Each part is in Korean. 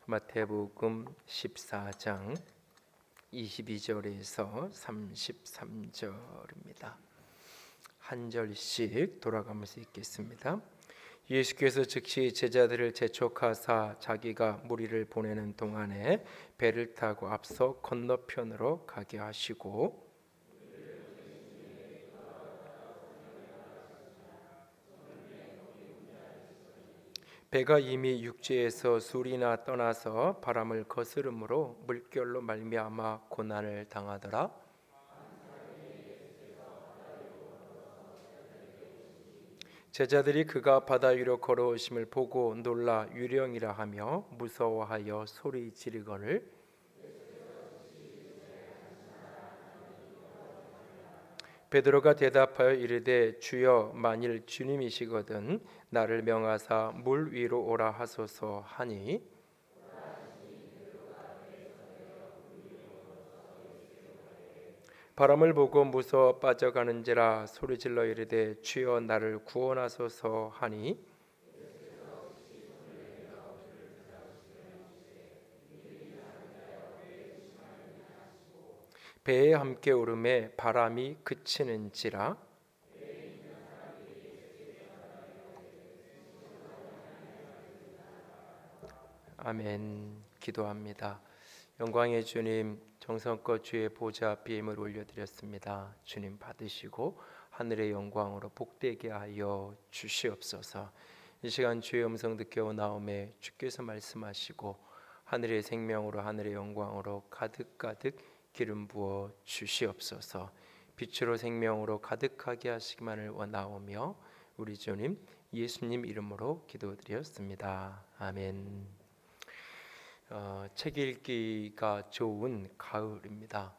마태복음 14장 22절에서 33절입니다. 한 절씩 돌아가면서 읽겠습니다. 예수께서 즉시 제자들을 재촉하사 자기가 무리를 보내는 동안에 배를 타고 앞서 건너편으로 가게 하시고 배가 이미 육지에서 술이나 떠나서 바람을 거스름으로 물결로 말미암아 고난을 당하더라. 제자들이 그가 바다 위로 걸어오심을 보고 놀라 유령이라 하며 무서워하여 소리 지르거늘 베드로가 대답하여 이르되 주여 만일 주님이시거든 나를 명하사 물 위로 오라 하소서 하니 바람을 보고 무서워 빠져가는지라 소리질러 이르되 주여 나를 구원하소서 하니 배에 함께 오름에 바람이 그치는지라. 아멘. 기도합니다. 영광의 주님, 정성껏 주의 보좌 앞에 예물 올려드렸습니다. 주님 받으시고 하늘의 영광으로 복되게 하여 주시옵소서. 이 시간 주의 음성 듣게 오나오매 주께서 말씀하시고 하늘의 생명으로 하늘의 영광으로 가득가득 기름 부어 주시옵소서. 빛으로 생명으로 가득하게 하시기만을 원하오며 우리 주님 예수님 이름으로 기도드렸습니다. 아멘. 책 읽기가 좋은 가을입니다.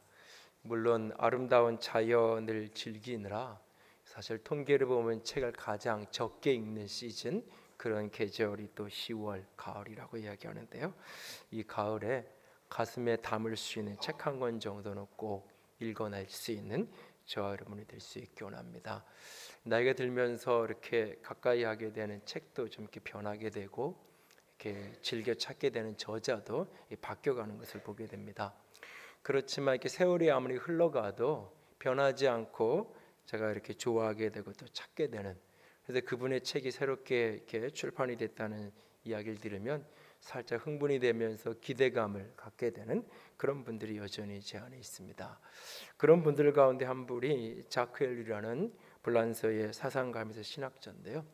물론 아름다운 자연을 즐기느라 사실 통계를 보면 책을 가장 적게 읽는 시즌, 그런 계절이 또 10월 가을이라고 이야기하는데요. 이 가을에 가슴에 담을 수 있는 책 한 권 정도는 꼭 읽어낼 수 있는 저와 여러분이 될 수 있기 원합니다. 나이가 들면서 이렇게 가까이 하게 되는 책도 좀 이렇게 변하게 되고 이렇게 즐겨 찾게 되는 저자도 바뀌어가는 것을 보게 됩니다. 그렇지만 이렇게 세월이 아무리 흘러가도 변하지 않고 제가 이렇게 좋아하게 되고 또 찾게 되는, 그래서 그분의 책이 새롭게 이렇게 출판이 됐다는 이야기를 들으면 살짝 흥분이 되면서 기대감을 갖게 되는 그런 분들이 여전히 제 안에 있습니다. 그런 분들 가운데 한 분이 자크 헬리라는 불란서의 사상가면서 신학자인데요.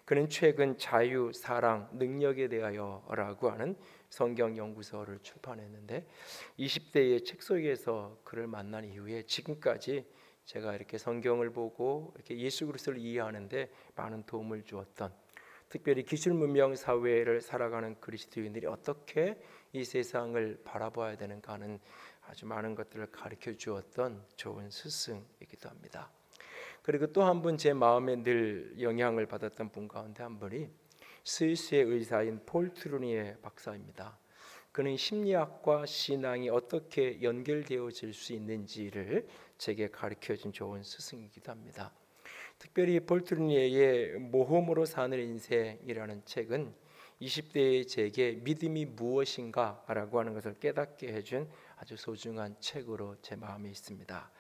그는 최근 자유, 사랑, 능력에 대하여라고 하는 성경 연구서를 출판했는데 20대의 책 속에서 그를 만난 이후에 지금까지 제가 이렇게 성경을 보고 이렇게 예수 그리스도를 이해하는데 많은 도움을 주었던, 특별히 기술 문명 사회를 살아가는 그리스도인들이 어떻게 이 세상을 바라봐야 되는가 하는 아주 많은 것들을 가르쳐 주었던 좋은 스승이기도 합니다. 그리고 또 한 분 제 마음에 늘 영향을 받았던 분 가운데 한 분이 스위스의 의사인 폴 트루니에 박사입니다. 그는 심리학과 신앙이 어떻게 연결되어질 수 있는지를 제게 가르쳐준 좋은 스승이기도 합니다. 특별히 폴 트루니에의 모험으로 사는 인생이라는 책은 20대의 제게 믿음이 무엇인가 라고 하는 것을 깨닫게 해준 아주 소중한 책으로 제 마음에 있습니다.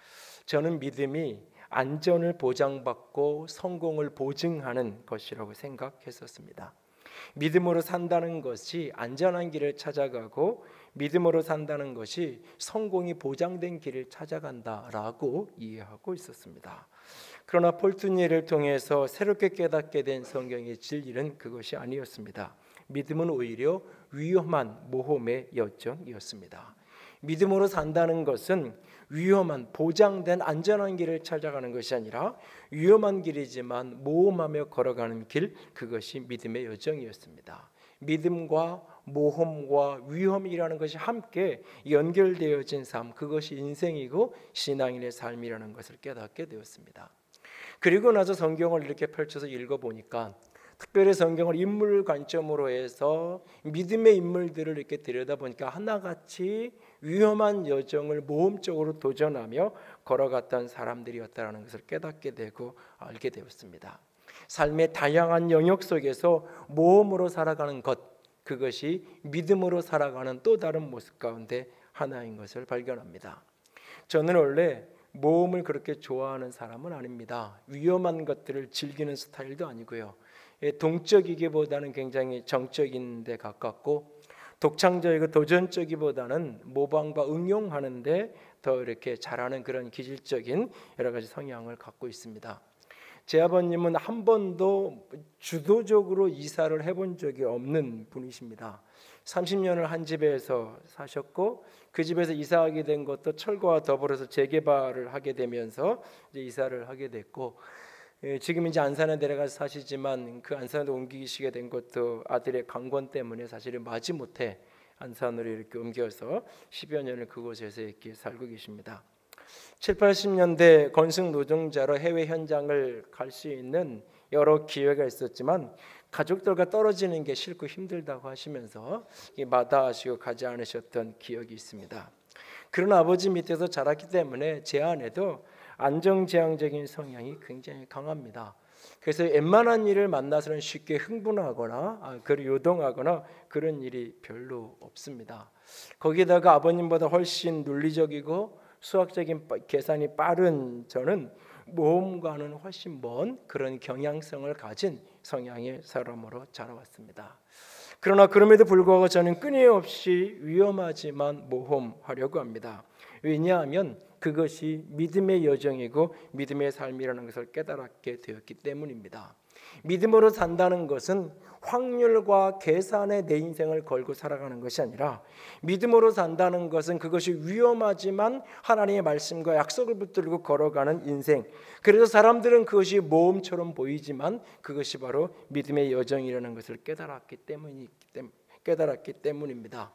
저는 믿음이 안전을 보장받고 성공을 보증하는 것이라고 생각했었습니다. 믿음으로 산다는 것이 안전한 길을 찾아가고 믿음으로 산다는 것이 성공이 보장된 길을 찾아간다라고 이해하고 있었습니다. 그러나 폴 트루니에를 통해서 새롭게 깨닫게 된 성경의 진리는 그것이 아니었습니다. 믿음은 오히려 위험한 모험의 여정이었습니다. 믿음으로 산다는 것은 위험한 보장된 안전한 길을 찾아가는 것이 아니라 위험한 길이지만 모험하며 걸어가는 길, 그것이 믿음의 여정이었습니다. 믿음과 모험과 위험이라는 것이 함께 연결되어진 삶, 그것이 인생이고 신앙인의 삶이라는 것을 깨닫게 되었습니다. 그리고 나서 성경을 이렇게 펼쳐서 읽어보니까 특별히 성경을 인물 관점으로 해서 믿음의 인물들을 이렇게 들여다보니까 하나같이 위험한 여정을 모험적으로 도전하며 걸어갔던 사람들이었다는 것을 깨닫게 되고 알게 되었습니다. 삶의 다양한 영역 속에서 모험으로 살아가는 것, 그것이 믿음으로 살아가는 또 다른 모습 가운데 하나인 것을 발견합니다. 저는 원래 모험을 그렇게 좋아하는 사람은 아닙니다. 위험한 것들을 즐기는 스타일도 아니고요. 동적이기보다는 굉장히 정적인 데 가깝고 독창적이고 도전적이보다는 모방과 응용하는데 더 이렇게 잘하는 그런 기질적인 여러 가지 성향을 갖고 있습니다. 제 아버님은 한 번도 주도적으로 이사를 해본 적이 없는 분이십니다. 30년을 한 집에서 사셨고 그 집에서 이사하게 된 것도 철거와 더불어서 재개발을 하게 되면서 이제 이사를 하게 됐고, 지금 이제 안산에 내려가서 사시지만 그 안산으로 옮기시게 된 것도 아들의 강권 때문에 사실은 마지못해 안산으로 이렇게 옮겨서 10여 년을 그곳에서 이렇게 살고 계십니다. 7, 80년대 건설 노동자로 해외 현장을 갈 수 있는 여러 기회가 있었지만 가족들과 떨어지는 게 싫고 힘들다고 하시면서 마다하시고 가지 않으셨던 기억이 있습니다. 그런 아버지 밑에서 자랐기 때문에 제 안에도 안정지향적인 성향이 굉장히 강합니다. 그래서 웬만한 일을 만나서는 쉽게 흥분하거나 그를 요동하거나 그런 일이 별로 없습니다. 거기다가 아버님보다 훨씬 논리적이고 수학적인 계산이 빠른 저는 모험과는 훨씬 먼 그런 경향성을 가진 성향의 사람으로 자라왔습니다. 그러나 그럼에도 불구하고 저는 끊임없이 위험하지만 모험하려고 합니다. 왜냐하면 그것이 믿음의 여정이고 믿음의 삶이라는 것을 깨달았게 되었기 때문입니다. 믿음으로 산다는 것은 확률과 계산에 내 인생을 걸고 살아가는 것이 아니라 믿음으로 산다는 것은 그것이 위험하지만 하나님의 말씀과 약속을 붙들고 걸어가는 인생. 그래서 사람들은 그것이 모험처럼 보이지만 그것이 바로 믿음의 여정이라는 것을 깨달았기 때문입니다.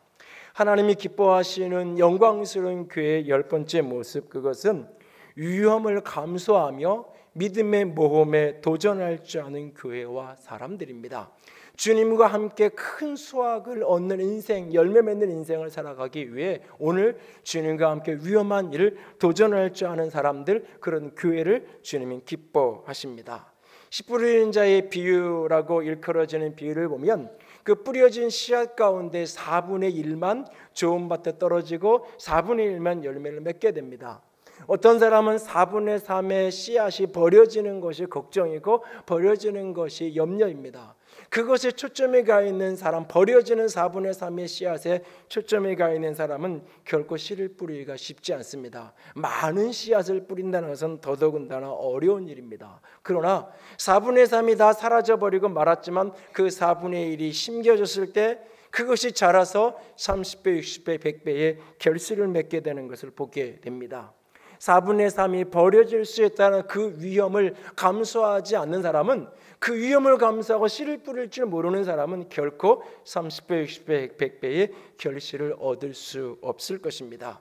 하나님이 기뻐하시는 영광스러운 교회의 10번째 모습, 그것은 위험을 감수하며 믿음의 모험에 도전할 줄 아는 교회와 사람들입니다. 주님과 함께 큰 수확을 얻는 인생, 열매 맺는 인생을 살아가기 위해 오늘 주님과 함께 위험한 일을 도전할 줄 아는 사람들, 그런 교회를 주님은 기뻐하십니다. 씨 뿌리는 자의 비유라고 일컬어지는 비유를 보면 그 뿌려진 씨앗 가운데 4분의 1만 좋은 밭에 떨어지고 4분의 1만 열매를 맺게 됩니다. 어떤 사람은 4분의 3의 씨앗이 버려지는 것이 걱정이고 버려지는 것이 염려입니다. 그것에 초점이 가 있는 사람, 버려지는 4분의 3의 씨앗에 초점이 가 있는 사람은 결코 씨를 뿌리기가 쉽지 않습니다. 많은 씨앗을 뿌린다는 것은 더더군다나 어려운 일입니다. 그러나 4분의 3이 다 사라져버리고 말았지만 그 4분의 1이 심겨졌을 때 그것이 자라서 30배, 60배, 100배의 결실을 맺게 되는 것을 보게 됩니다. 4분의 3이 버려질 수 있다는 그 위험을 감수하지 않는 사람은, 그 위험을 감수하고 씨를 뿌릴 줄 모르는 사람은 결코 30배, 60배, 100배의 결실을 얻을 수 없을 것입니다.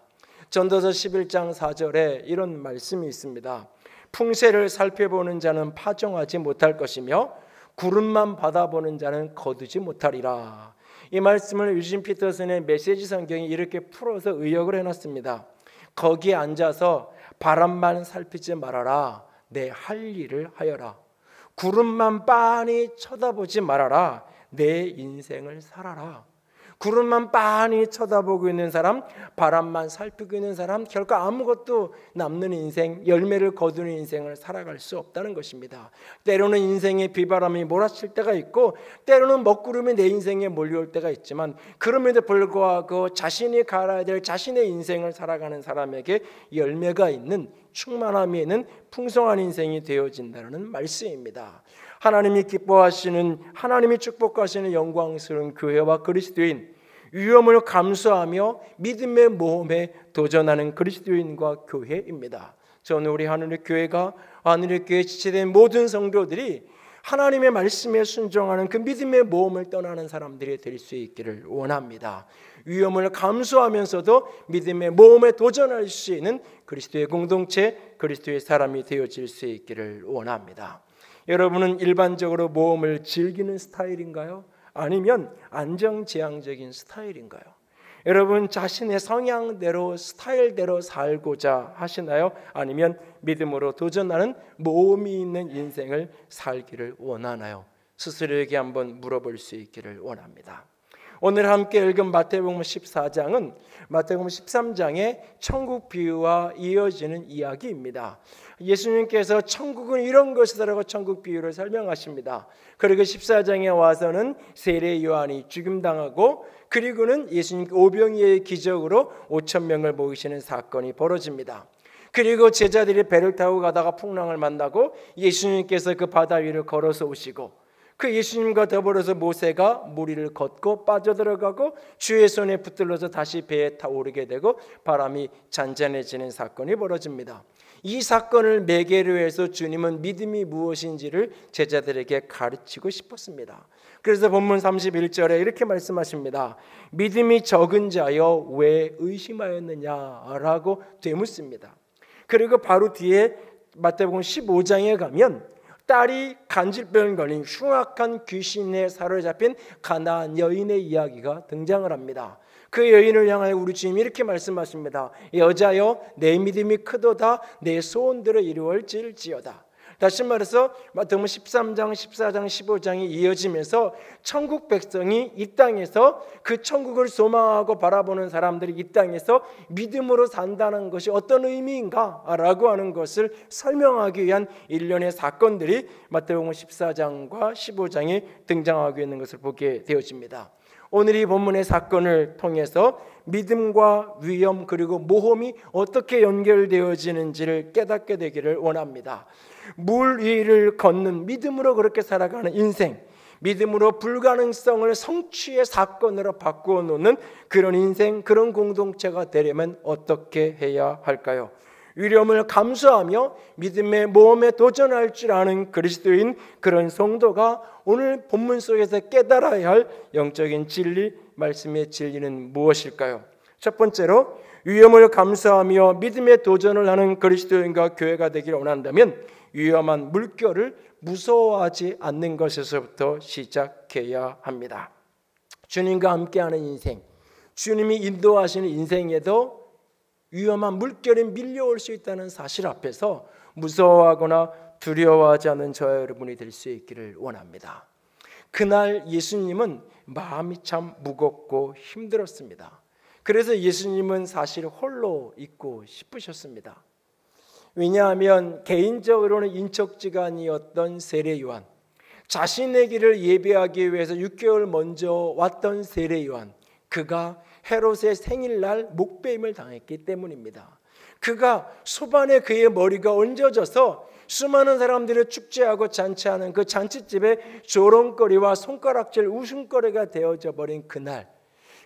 전도서 11장 4절에 이런 말씀이 있습니다. 풍세를 살펴보는 자는 파종하지 못할 것이며 구름만 받아보는 자는 거두지 못하리라. 이 말씀을 유진 피터슨의 메시지 성경이 이렇게 풀어서 의역을 해놨습니다. 거기에 앉아서 바람만 살피지 말아라. 내 할 일을 하여라. 구름만 빤히 쳐다보지 말아라. 내 인생을 살아라. 구름만 빤히 쳐다보고 있는 사람, 바람만 살피고 있는 사람, 결코 아무것도 남는 인생, 열매를 거두는 인생을 살아갈 수 없다는 것입니다. 때로는 인생의 비바람이 몰아칠 때가 있고 때로는 먹구름이 내 인생에 몰려올 때가 있지만 그럼에도 불구하고 자신이 갈아야 될 자신의 인생을 살아가는 사람에게 열매가 있는, 충만함이 있는 풍성한 인생이 되어진다는 말씀입니다. 하나님이 기뻐하시는, 하나님이 축복하시는 영광스러운 교회와 그리스도인, 위험을 감수하며 믿음의 모험에 도전하는 그리스도인과 교회입니다. 저는 우리 하늘의 교회가, 하늘의 교회에 지체된 모든 성도들이 하나님의 말씀에 순종하는 그 믿음의 모험을 떠나는 사람들이 될 수 있기를 원합니다. 위험을 감수하면서도 믿음의 모험에 도전할 수 있는 그리스도의 공동체, 그리스도의 사람이 되어질 수 있기를 원합니다. 여러분은 일반적으로 모험을 즐기는 스타일인가요? 아니면 안정지향적인 스타일인가요? 여러분 자신의 성향대로, 스타일대로 살고자 하시나요? 아니면 믿음으로 도전하는 모험이 있는 인생을 살기를 원하나요? 스스로에게 한번 물어볼 수 있기를 원합니다. 오늘 함께 읽은 마태복음 14장은 마태복음 13장의 천국 비유와 이어지는 이야기입니다. 예수님께서 천국은 이런 것이다라고 천국 비유를 설명하십니다. 그리고 14장에 와서는 세례 요한이 죽임당하고 그리고는 예수님 오병이어의 기적으로 5천 명을 모이시는 사건이 벌어집니다. 그리고 제자들이 배를 타고 가다가 풍랑을 만나고 예수님께서 그 바다 위를 걸어서 오시고 그 예수님과 더불어서 모세가 물 위를 걷고 빠져들어가고 주의 손에 붙들려서 다시 배에 타오르게 되고 바람이 잔잔해지는 사건이 벌어집니다. 이 사건을 매개로 해서 주님은 믿음이 무엇인지를 제자들에게 가르치고 싶었습니다. 그래서 본문 31절에 이렇게 말씀하십니다. 믿음이 적은 자여 왜 의심하였느냐라고 되묻습니다. 그리고 바로 뒤에 마태복음 15장에 가면 딸이 간질병을 걸린 흉악한 귀신에 사로잡힌 가나안 여인의 이야기가 등장을 합니다. 그 여인을 향하여 우리 주님이 이렇게 말씀하십니다. 여자여 내 믿음이 크도다 내 소원대로 이루어질지어다. 다시 말해서 마태복음 13장, 14장, 15장이 이어지면서 천국 백성이 이 땅에서 그 천국을 소망하고 바라보는 사람들이 이 땅에서 믿음으로 산다는 것이 어떤 의미인가라고 하는 것을 설명하기 위한 일련의 사건들이 마태복음 14장과 15장에 등장하고 있는 것을 보게 되어집니다. 오늘 이 본문의 사건을 통해서 믿음과 위험 그리고 모험이 어떻게 연결되어지는지를 깨닫게 되기를 원합니다. 물 위를 걷는 믿음으로 그렇게 살아가는 인생, 믿음으로 불가능성을 성취의 사건으로 바꾸어 놓는 그런 인생, 그런 공동체가 되려면 어떻게 해야 할까요? 위험을 감수하며 믿음의 모험에 도전할 줄 아는 그리스도인 그런 성도가 오늘 본문 속에서 깨달아야 할 영적인 진리, 말씀의 진리는 무엇일까요? 첫 번째로 위험을 감수하며 믿음의 도전을 하는 그리스도인과 교회가 되기를 원한다면 위험한 물결을 무서워하지 않는 것에서부터 시작해야 합니다. 주님과 함께하는 인생, 주님이 인도하시는 인생에도 위험한 물결이 밀려올 수 있다는 사실 앞에서 무서워하거나 두려워하지 않는 저와 여러분이 될 수 있기를 원합니다. 그날 예수님은 마음이 참 무겁고 힘들었습니다. 그래서 예수님은 사실 홀로 있고 싶으셨습니다. 왜냐하면 개인적으로는 인척지간이었던 세례 요한, 자신의 길을 예배하기 위해서 6개월 먼저 왔던 세례 요한, 그가 헤롯의 생일날 목배임을 당했기 때문입니다. 그가 소반에 그의 머리가 얹어져서 수많은 사람들이 축제하고 잔치하는 그 잔치집에 조롱거리와 손가락질 웃음거리가 되어져 버린 그날,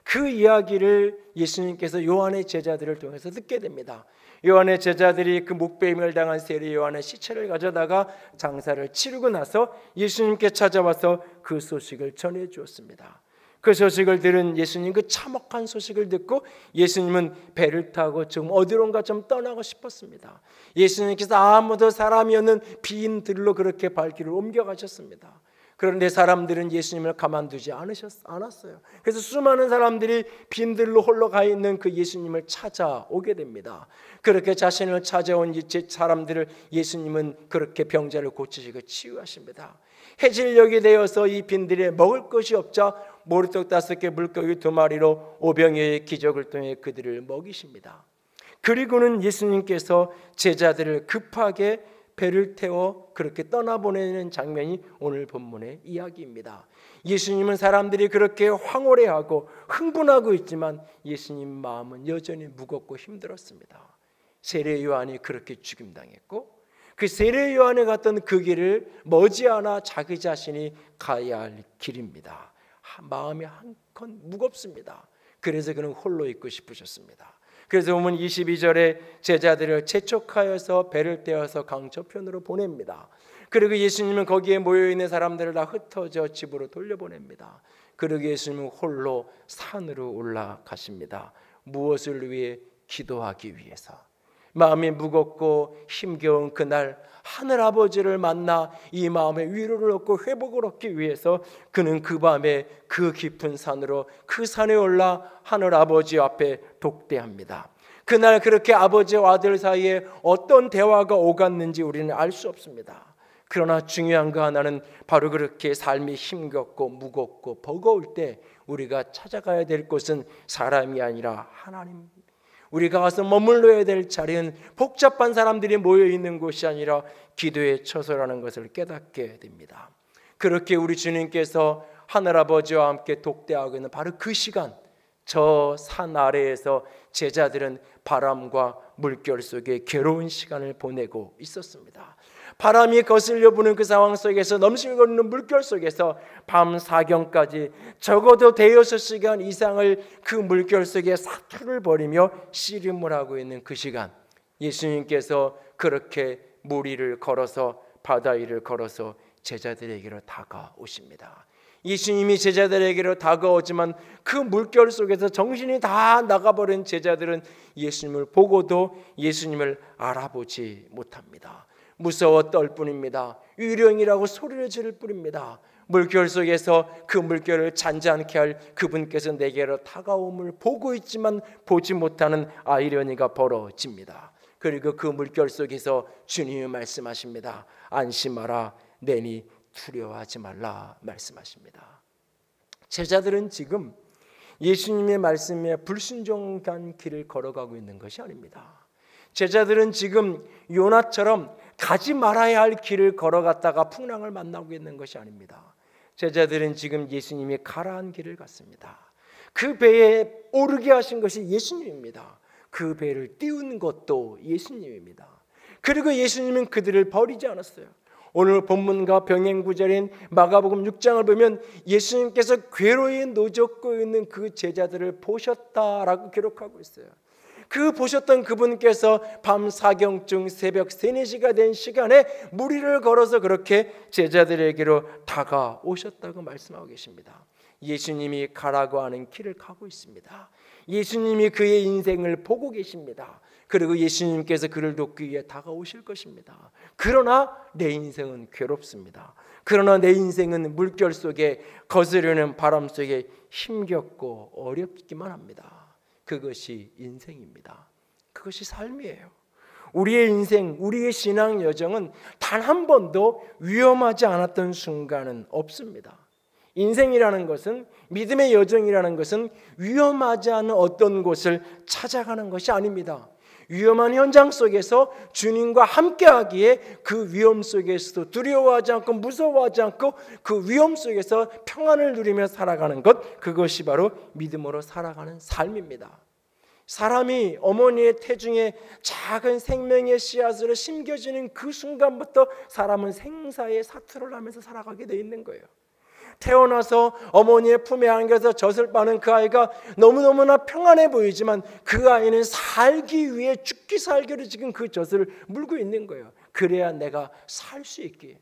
그 이야기를 예수님께서 요한의 제자들을 통해서 듣게 됩니다. 요한의 제자들이 그 목배임을 당한 세례 요한의 시체를 가져다가 장사를 치르고 나서 예수님께 찾아와서 그 소식을 전해 주었습니다. 그 소식을 들은 예수님, 그 참혹한 소식을 듣고 예수님은 배를 타고 좀 어디론가 좀 떠나고 싶었습니다. 예수님께서 아무도 사람이 없는 빈 들로 그렇게 발길을 옮겨가셨습니다. 그런데 사람들은 예수님을 가만두지 않았어요. 그래서 수많은 사람들이 빈들로 홀로 가 있는 그 예수님을 찾아오게 됩니다. 그렇게 자신을 찾아온 사람들을 예수님은 그렇게 병자를 고치시고 치유하십니다. 해질녘이 되어서 이 빈들에 먹을 것이 없자 모리떡 5개 물고기 2마리로 오병이어의 기적을 통해 그들을 먹이십니다. 그리고는 예수님께서 제자들을 급하게 배를 태워 그렇게 떠나보내는 장면이 오늘 본문의 이야기입니다. 예수님은 사람들이 그렇게 황홀해하고 흥분하고 있지만 예수님 마음은 여전히 무겁고 힘들었습니다. 세례 요한이 그렇게 죽임당했고 그 세례 요한이 갔던 그 길을 머지않아 자기 자신이 가야 할 길입니다. 마음이 한껏 무겁습니다. 그래서 그는 홀로 있고 싶으셨습니다. 그래서 보면 22절에 제자들을 재촉하여서 배를 떼어서 강 저편으로 보냅니다. 그리고 예수님은 거기에 모여있는 사람들을 다 흩어져 집으로 돌려보냅니다. 그리고 예수님은 홀로 산으로 올라가십니다. 무엇을 위해? 기도하기 위해서. 마음이 무겁고 힘겨운 그날 하늘 아버지를 만나 이 마음의 위로를 얻고 회복을 얻기 위해서 그는 그 밤에 그 깊은 산으로 그 산에 올라 하늘 아버지 앞에 독대합니다. 그날 그렇게 아버지와 아들 사이에 어떤 대화가 오갔는지 우리는 알 수 없습니다. 그러나 중요한 거 하나는 바로 그렇게 삶이 힘겹고 무겁고 버거울 때 우리가 찾아가야 될 곳은 사람이 아니라 하나님. 우리가 가서 머물러야 될 자리는 복잡한 사람들이 모여 있는 곳이 아니라 기도의 처소라는 것을 깨닫게 됩니다. 그렇게 우리 주님께서 하늘아버지와 함께 독대하고 있는 바로 그 시간, 저 산 아래에서 제자들은 바람과 물결 속에 괴로운 시간을 보내고 있었습니다. 바람이 거슬려 부는 그 상황 속에서 넘실거리는 물결 속에서 밤 사경까지 적어도 대여섯 시간 이상을 그 물결 속에 사투를 벌이며 씨름을 하고 있는 그 시간, 예수님께서 그렇게 물 위를 걸어서 바다 위를 걸어서 제자들에게로 다가오십니다. 예수님이 제자들에게로 다가오지만 그 물결 속에서 정신이 다 나가버린 제자들은 예수님을 보고도 예수님을 알아보지 못합니다. 무서워 떨 뿐입니다. 유령이라고 소리를 지를 뿐입니다. 물결 속에서 그 물결을 잔잔케 할 그분께서 내게로 다가옴을 보고 있지만 보지 못하는 아이러니가 벌어집니다. 그리고 그 물결 속에서 주님이 말씀하십니다. 안심하라, 내니 두려워하지 말라 말씀하십니다. 제자들은 지금 예수님의 말씀에 불순종한 길을 걸어가고 있는 것이 아닙니다. 제자들은 지금 요나처럼 가지 말아야 할 길을 걸어갔다가 풍랑을 만나고 있는 것이 아닙니다. 제자들은 지금 예수님이 가라한 길을 갔습니다. 그 배에 오르게 하신 것이 예수님입니다. 그 배를 띄우는 것도 예수님입니다. 그리고 예수님은 그들을 버리지 않았어요. 오늘 본문과 병행 구절인 마가복음 6장을 보면 예수님께서 괴로이 노젓고 있는 그 제자들을 보셨다라고 기록하고 있어요. 그 보셨던 그분께서 밤 사경중 새벽 3, 4시가 된 시간에 물 위를 걸어서 그렇게 제자들에게로 다가오셨다고 말씀하고 계십니다. 예수님이 가라고 하는 길을 가고 있습니다. 예수님이 그의 인생을 보고 계십니다. 그리고 예수님께서 그를 돕기 위해 다가오실 것입니다. 그러나 내 인생은 괴롭습니다. 그러나 내 인생은 물결 속에 거스르는 바람 속에 힘겹고 어렵기만 합니다. 그것이 인생입니다. 그것이 삶이에요. 우리의 인생, 우리의 신앙 여정은 단 한 번도 위험하지 않았던 순간은 없습니다. 인생이라는 것은, 믿음의 여정이라는 것은 위험하지 않은 어떤 곳을 찾아가는 것이 아닙니다. 위험한 현장 속에서 주님과 함께하기에 그 위험 속에서도 두려워하지 않고 무서워하지 않고 그 위험 속에서 평안을 누리며 살아가는 것, 그것이 바로 믿음으로 살아가는 삶입니다. 사람이 어머니의 태중에 작은 생명의 씨앗으로 심겨지는 그 순간부터 사람은 생사의 사투를 하면서 살아가게 돼 있는 거예요. 태어나서 어머니의 품에 안겨서 젖을 빠는 그 아이가 너무너무나 평안해 보이지만 그 아이는 살기 위해 죽기 살기로 지금 그 젖을 물고 있는 거예요. 그래야 내가 살 수 있게.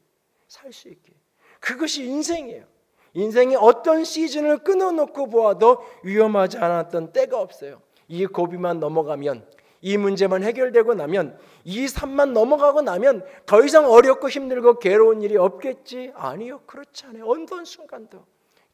그것이 인생이에요. 인생의 어떤 시즌을 끊어놓고 보아도 위험하지 않았던 때가 없어요. 이 고비만 넘어가면, 이 문제만 해결되고 나면, 이 산만 넘어가고 나면 더 이상 어렵고 힘들고 괴로운 일이 없겠지? 아니요, 그렇지 않아요. 어떤 순간도.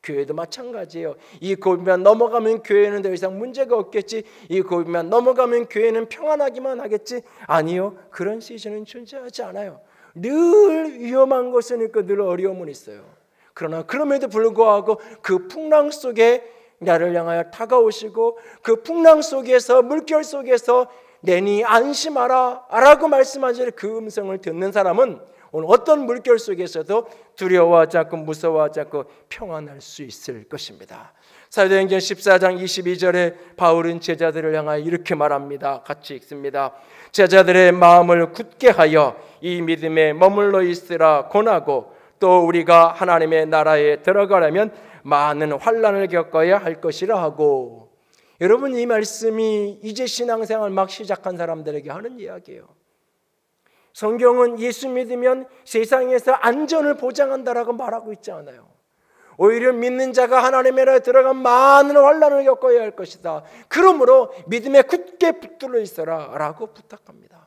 교회도 마찬가지예요. 이 고비만 넘어가면 교회는 더 이상 문제가 없겠지? 이 고비만 넘어가면 교회는 평안하기만 하겠지? 아니요, 그런 시즌은 존재하지 않아요. 늘 위험한 것은 있고 늘 어려움은 있어요. 그러나 그럼에도 불구하고 그 풍랑 속에 나를 향하여 다가오시고 그 풍랑 속에서, 물결 속에서 내니 안심하라 라고 말씀하시는 그 음성을 듣는 사람은 오늘 어떤 물결 속에서도 두려워하지 않고 무서워하지 않고 평안할 수 있을 것입니다. 사도행전 14장 22절에 바울은 제자들을 향하여 이렇게 말합니다. 같이 읽습니다. 제자들의 마음을 굳게 하여 이 믿음에 머물러 있으라 권하고, 또 우리가 하나님의 나라에 들어가려면 많은 환난을 겪어야 할 것이라 하고. 여러분, 이 말씀이 이제 신앙생활 막 시작한 사람들에게 하는 이야기예요. 성경은 예수 믿으면 세상에서 안전을 보장한다라고 말하고 있지 않아요. 오히려 믿는 자가 하나님의 나라에 들어간 많은 환난을 겪어야 할 것이다. 그러므로 믿음에 굳게 붙들어 있어라 라고 부탁합니다.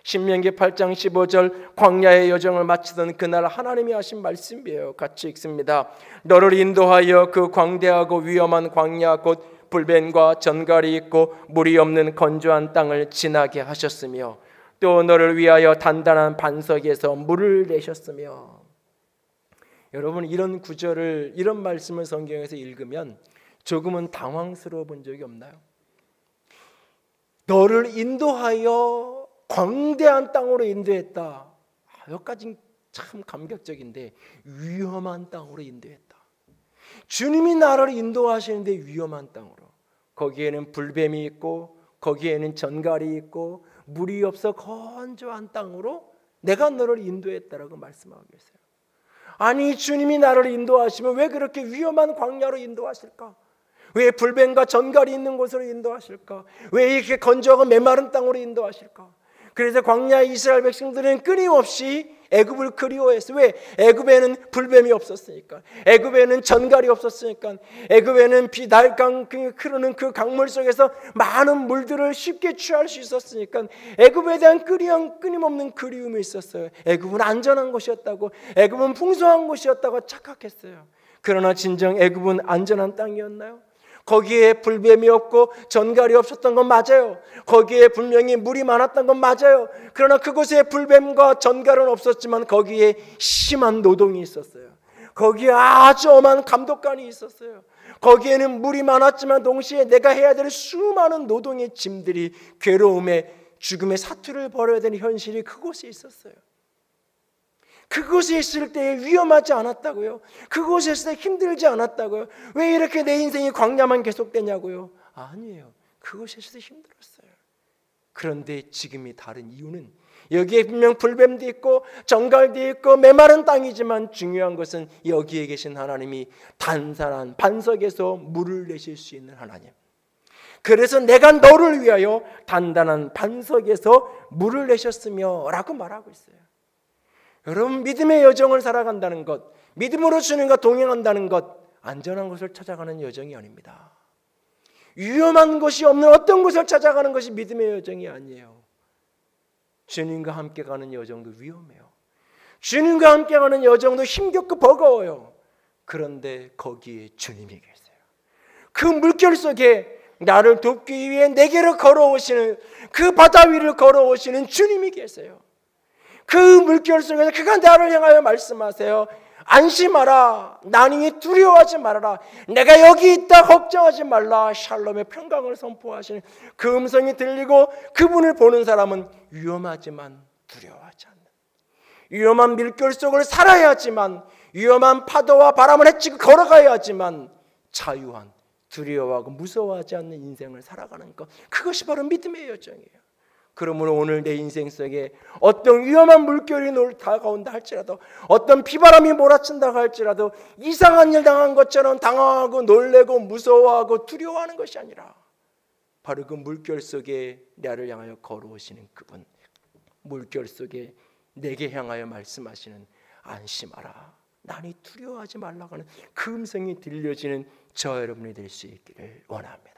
신명기 8장 15절 광야의 여정을 마치던 그날 하나님이 하신 말씀이에요. 같이 읽습니다. 너를 인도하여 그 광대하고 위험한 광야 곧 불뱀과 전갈이 있고 물이 없는 건조한 땅을 지나게 하셨으며, 또 너를 위하여 단단한 반석에서 물을 내셨으며. 여러분, 이런 구절을, 이런 말씀을 성경에서 읽으면 조금은 당황스러워 본 적이 없나요? 너를 인도하여 광대한 땅으로 인도했다. 여기까지 참 감격적인데, 위험한 땅으로 인도했다. 주님이 나를 인도하시는데 위험한 땅으로. 거기에는 불뱀이 있고 거기에는 전갈이 있고 물이 없어 건조한 땅으로 내가 너를 인도했다라고 말씀하고 계세요. 아니, 주님이 나를 인도하시면 왜 그렇게 위험한 광야로 인도하실까? 왜 불뱀과 전갈이 있는 곳으로 인도하실까? 왜 이렇게 건조하고 메마른 땅으로 인도하실까? 그래서 광야 이스라엘 백성들은 끊임없이 애굽을 그리워했어요. 왜? 애굽에는 불뱀이 없었으니까, 애굽에는 전갈이 없었으니까, 애굽에는 비달강 흐르는 그 강물 속에서 많은 물들을 쉽게 취할 수 있었으니까 애굽에 대한 끊임없는 그리움이 있었어요. 애굽은 안전한 곳이었다고, 애굽은 풍성한 곳이었다고 착각했어요. 그러나 진정 애굽은 안전한 땅이었나요? 거기에 불뱀이 없고 전갈이 없었던 건 맞아요. 거기에 분명히 물이 많았던 건 맞아요. 그러나 그곳에 불뱀과 전갈은 없었지만 거기에 심한 노동이 있었어요. 거기에 아주 엄한 감독관이 있었어요. 거기에는 물이 많았지만 동시에 내가 해야 될 수많은 노동의 짐들이, 괴로움에 죽음의 사투를 벌여야 되는 현실이 그곳에 있었어요. 그곳에 있을 때 위험하지 않았다고요? 그곳에 있을 때 힘들지 않았다고요? 왜 이렇게 내 인생이 광야만 계속되냐고요? 아니에요. 그곳에 있을 때 힘들었어요. 그런데 지금이 다른 이유는, 여기에 분명 불뱀도 있고 정갈도 있고 메마른 땅이지만 중요한 것은 여기에 계신 하나님이 단단한 반석에서 물을 내실 수 있는 하나님. 그래서 내가 너를 위하여 단단한 반석에서 물을 내셨으며 라고 말하고 있어요. 여러분, 믿음의 여정을 살아간다는 것, 믿음으로 주님과 동행한다는 것, 안전한 곳을 찾아가는 여정이 아닙니다. 위험한 곳이 없는 어떤 곳을 찾아가는 것이 믿음의 여정이 아니에요. 주님과 함께 가는 여정도 위험해요. 주님과 함께 가는 여정도 힘겹고 버거워요. 그런데 거기에 주님이 계세요. 그 물결 속에 나를 돕기 위해 내게로 걸어오시는, 그 바다 위를 걸어오시는 주님이 계세요. 그 물결 속에서 그가 나를 향하여 말씀하세요. 안심하라. 나니 두려워하지 말아라. 내가 여기 있다. 걱정하지 말라. 샬롬의 평강을 선포하시는 그 음성이 들리고 그분을 보는 사람은 위험하지만 두려워하지 않는, 위험한 물결 속을 살아야 하지만, 위험한 파도와 바람을 헤치고 걸어가야 하지만 자유한, 두려워하고 무서워하지 않는 인생을 살아가는 것, 그것이 바로 믿음의 여정이에요. 그러므로 오늘 내 인생 속에 어떤 위험한 물결이 다가온다 할지라도, 어떤 비바람이 몰아친다 할지라도 이상한 일 당한 것처럼 당황하고 놀래고 무서워하고 두려워하는 것이 아니라 바로 그 물결 속에 나를 향하여 걸어오시는 그분, 물결 속에 내게 향하여 말씀하시는 안심하라, 나니 두려워하지 말라고 하는 그 음성이 들려지는 저 여러분이 될 수 있기를 원합니다.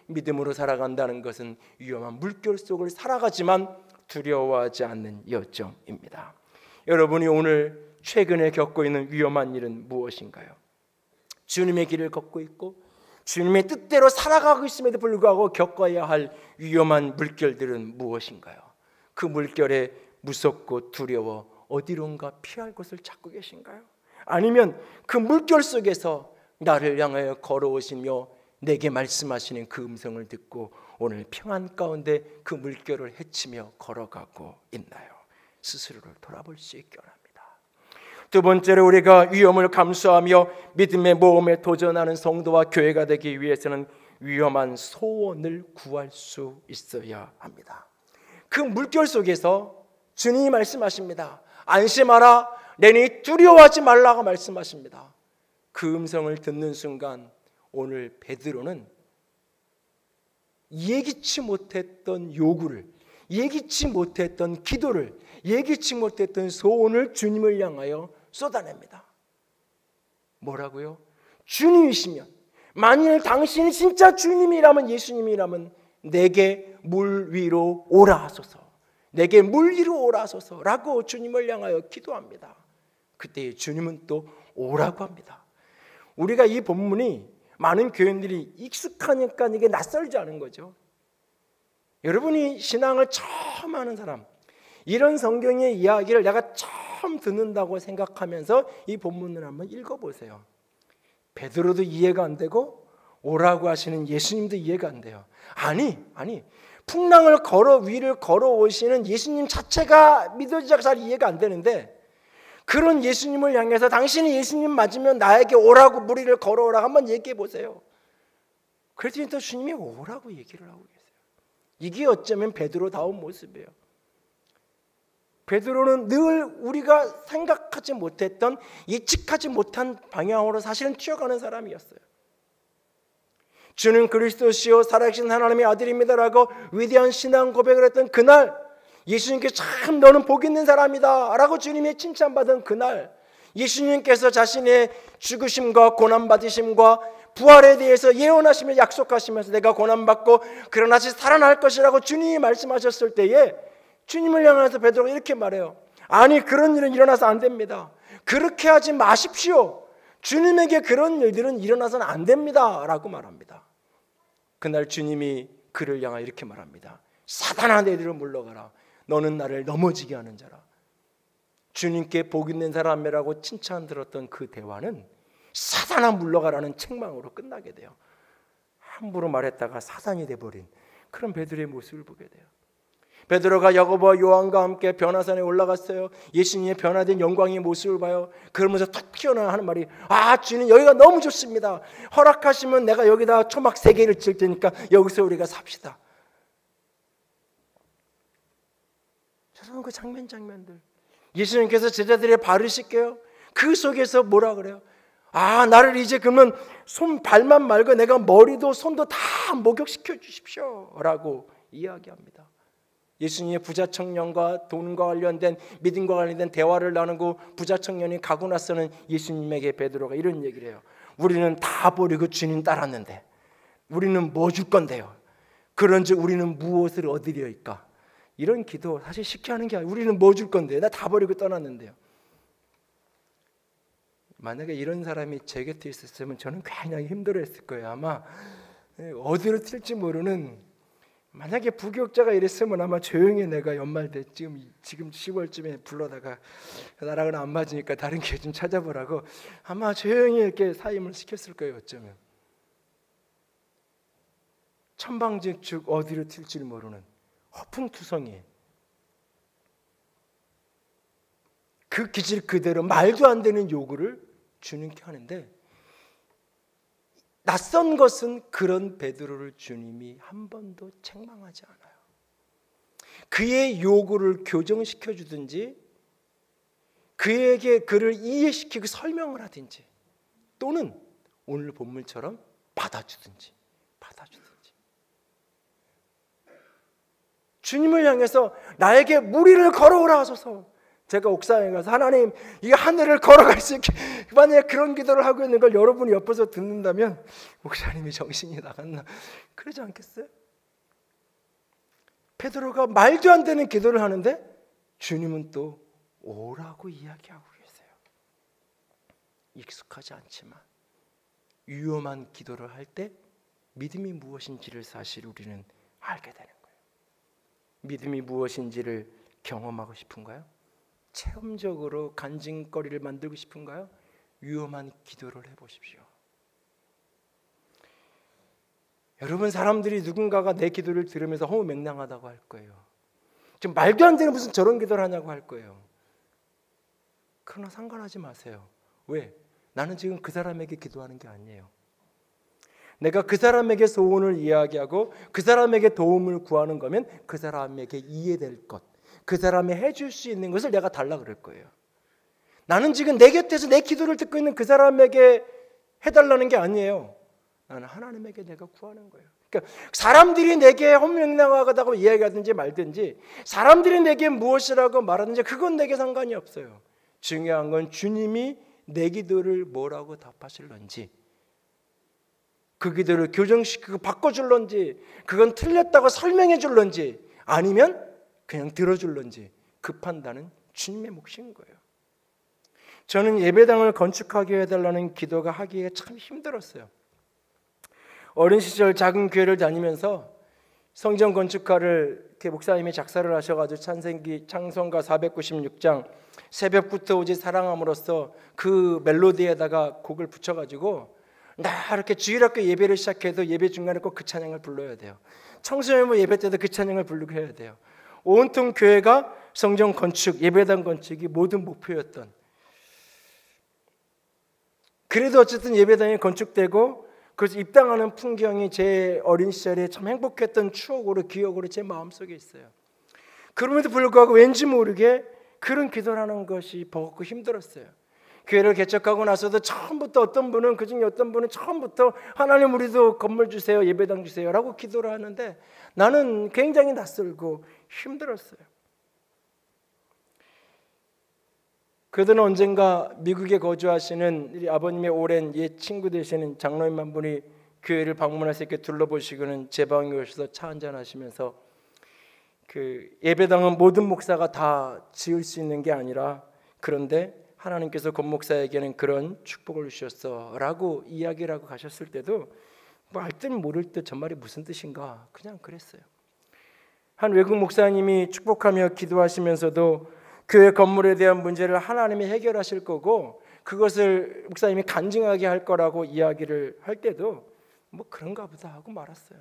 믿음으로 살아간다는 것은 위험한 물결 속을 살아가지만 두려워하지 않는 여정입니다. 여러분이 오늘 최근에 겪고 있는 위험한 일은 무엇인가요? 주님의 길을 걷고 있고 주님의 뜻대로 살아가고 있음에도 불구하고 겪어야 할 위험한 물결들은 무엇인가요? 그 물결에 무섭고 두려워 어디론가 피할 곳을 찾고 계신가요? 아니면 그 물결 속에서 나를 향하여 걸어오시며 내게 말씀하시는 그 음성을 듣고 오늘 평안 가운데 그 물결을 헤치며 걸어가고 있나요? 스스로를 돌아볼 수 있기 원합니다. 두 번째로, 우리가 위험을 감수하며 믿음의 모험에 도전하는 성도와 교회가 되기 위해서는 위험한 소원을 구할 수 있어야 합니다. 그 물결 속에서 주님이 말씀하십니다. 안심하라, 내니 두려워하지 말라고 말씀하십니다. 그 음성을 듣는 순간 오늘 베드로는 예기치 못했던 요구를, 예기치 못했던 기도를, 예기치 못했던 소원을 주님을 향하여 쏟아냅니다. 뭐라고요? 주님이시면, 만일 당신이 진짜 주님이라면, 예수님이라면 내게 물 위로 오라 하소서, 내게 물 위로 오라 하소서라고 주님을 향하여 기도합니다. 그때 주님은 또 오라고 합니다. 우리가 이 본문이 많은 교인들이 익숙하니까 이게 낯설지 않은 거죠. 여러분이 신앙을 처음 하는 사람, 이런 성경의 이야기를 내가 처음 듣는다고 생각하면서 이 본문을 한번 읽어보세요. 베드로도 이해가 안 되고 오라고 하시는 예수님도 이해가 안 돼요. 아니 풍랑을 위를 걸어오시는 예수님 자체가 믿어지자고 잘 이해가 안 되는데, 그런 예수님을 향해서 당신이 예수님 맞으면 나에게 오라고 무리를 걸어오라 한번 얘기해 보세요. 그랬더니 또 주님이 오라고 얘기를 하고 계세요. 이게 어쩌면 베드로다운 모습이에요. 베드로는 늘 우리가 생각하지 못했던, 예측하지 못한 방향으로 사실은 튀어가는 사람이었어요. 주는 그리스도시요 살아계신 하나님의 아들입니다라고 위대한 신앙 고백을 했던 그날, 예수님께서 참 너는 복 있는 사람이다 라고 주님의 칭찬받은 그날, 예수님께서 자신의 죽으심과 고난받으심과 부활에 대해서 예언하시며 약속하시면서 내가 고난받고 그러나 다시 살아날 것이라고 주님이 말씀하셨을 때에 주님을 향해서 베드로가 이렇게 말해요. 아니, 그런 일은 일어나서 안 됩니다. 그렇게 하지 마십시오. 주님에게 그런 일들은 일어나서는 안 됩니다 라고 말합니다. 그날 주님이 그를 향하여 이렇게 말합니다. 사단아, 내 뒤로 물러가라. 너는 나를 넘어지게 하는 자라. 주님께 복 있는 사람이라고 칭찬 들었던 그 대화는 사단아 물러가라는 책망으로 끝나게 돼요. 함부로 말했다가 사단이 돼버린 그런 베드로의 모습을 보게 돼요. 베드로가 야고보와 요한과 함께 변화산에 올라갔어요. 예수님의 변화된 영광의 모습을 봐요. 그러면서 툭 튀어나와 하는 말이, 아, 주님 여기가 너무 좋습니다. 허락하시면 내가 여기다 초막 3개를 칠 테니까 여기서 우리가 삽시다. 저런 그 장면들, 예수님께서 제자들의 발을 씻겨요. 그 속에서 뭐라 그래요? 아, 나를 이제 그러면 발만 말고 내가 머리도 손도 다 목욕시켜 주십시오 라고 이야기합니다. 예수님의 부자 청년과 돈과 관련된, 믿음과 관련된 대화를 나누고 부자 청년이 가고 나서는 예수님에게 베드로가 이런 얘기를 해요. 우리는 다 버리고 주님 따랐는데 우리는 뭐 줄 건데요? 그런즉 우리는 무엇을 얻으려일까? 이런 기도 사실 쉽게 하는 게 아니에요. 우리는 뭐 줄 건데요? 나 다 버리고 떠났는데요. 만약에 이런 사람이 제 곁에 있었으면 저는 굉장히 힘들어했을 거예요. 아마 어디로 튈지 모르는, 만약에 부교육자가 이랬으면 아마 조용히 내가 연말 때 지금 10월쯤에 불러다가 나랑은 안 맞으니까 다른 길 좀 찾아보라고 아마 조용히 이렇게 사임을 시켰을 거예요. 어쩌면 천방지축 어디로 튈지 모르는 허풍투성이, 그 기질 그대로 말도 안 되는 요구를 주님께 하는데, 낯선 것은 그런 베드로를 주님이 한 번도 책망하지 않아요. 그의 요구를 교정시켜 주든지 그에게 그를 이해시키고 설명을 하든지, 또는 오늘 본문처럼 받아주든지. 주님을 향해서 나에게 무리를 걸어오라 하소서. 제가 옥상에 가서 하나님, 이 하늘을 걸어갈 수 있게, 만약에 그런 기도를 하고 있는 걸 여러분이 옆에서 듣는다면 목사님이 정신이 나갔나 그러지 않겠어요? 베드로가 말도 안 되는 기도를 하는데 주님은 또 오라고 이야기하고 계세요. 익숙하지 않지만 위험한 기도를 할 때 믿음이 무엇인지를 사실 우리는 알게 되는 거예요. 믿음이 무엇인지를 경험하고 싶은가요? 체험적으로 간증거리를 만들고 싶은가요? 위험한 기도를 해보십시오. 여러분, 사람들이 누군가가 내 기도를 들으면서 허무맹랑하다고 할 거예요. 지금 말도 안 되는 무슨 저런 기도를 하냐고 할 거예요. 그러나 상관하지 마세요. 왜? 나는 지금 그 사람에게 기도하는 게 아니에요. 내가 그 사람에게 소원을 이야기하고 그 사람에게 도움을 구하는 거면 그 사람에게 이해될 것, 그 사람이 해줄 수 있는 것을 내가 달라 그럴 거예요. 나는 지금 내 곁에서 내 기도를 듣고 있는 그 사람에게 해달라는 게 아니에요. 나는 하나님에게 내가 구하는 거예요. 그러니까 사람들이 내게 허무맹랑하다고 이야기하든지 말든지, 사람들이 내게 무엇이라고 말하든지 그건 내게 상관이 없어요. 중요한 건 주님이 내 기도를 뭐라고 답하실런지, 그 기도를 교정시키고 바꿔줄런지, 그건 틀렸다고 설명해 줄런지, 아니면 그냥 들어줄런지, 그 판단은 주님의 몫인 거예요. 저는 예배당을 건축하게 해달라는 기도가 하기에 참 힘들었어요. 어린 시절 작은 교회를 다니면서 성전 건축가를 이렇게 목사님이 작사를 하셔가지고 창성가 496장 새벽부터 오직 사랑함으로써 그 멜로디에다가 곡을 붙여가지고 나 이렇게 주일학교 예배를 시작해도 예배 중간에 꼭 그 찬양을 불러야 돼요. 청소년부 예배 때도 그 찬양을 부르고 해야 돼요. 온통 교회가 성전 건축, 예배당 건축이 모든 목표였던. 그래도 어쨌든 예배당이 건축되고 그래서 입당하는 풍경이 제 어린 시절에 참 행복했던 추억으로 기억으로 제 마음속에 있어요. 그럼에도 불구하고 왠지 모르게 그런 기도를 하는 것이 버겁고 힘들었어요. 교회를 개척하고 나서도 처음부터 어떤 분은 그중에 어떤 분은 처음부터 하나님 우리도 건물 주세요, 예배당 주세요 라고 기도를 하는데 나는 굉장히 낯설고 힘들었어요. 그들은 언젠가 미국에 거주하시는 아버님의 오랜 옛 친구 되시는 장로님 한 분이 교회를 방문해서 이렇게 둘러보시고는 제 방에 오셔서 차 한잔 하시면서 그 예배당은 모든 목사가 다 지을 수 있는 게 아니라 그런데 하나님께서 권 목사에게는 그런 축복을 주셨어라고 이야기를 하고 가셨을 때도 뭐 알 듯 모를 듯 저 말이 무슨 뜻인가 그냥 그랬어요. 한 외국 목사님이 축복하며 기도하시면서도 교회 건물에 대한 문제를 하나님이 해결하실 거고 그것을 목사님이 간증하게 할 거라고 이야기를 할 때도 뭐 그런가 보다 하고 말았어요.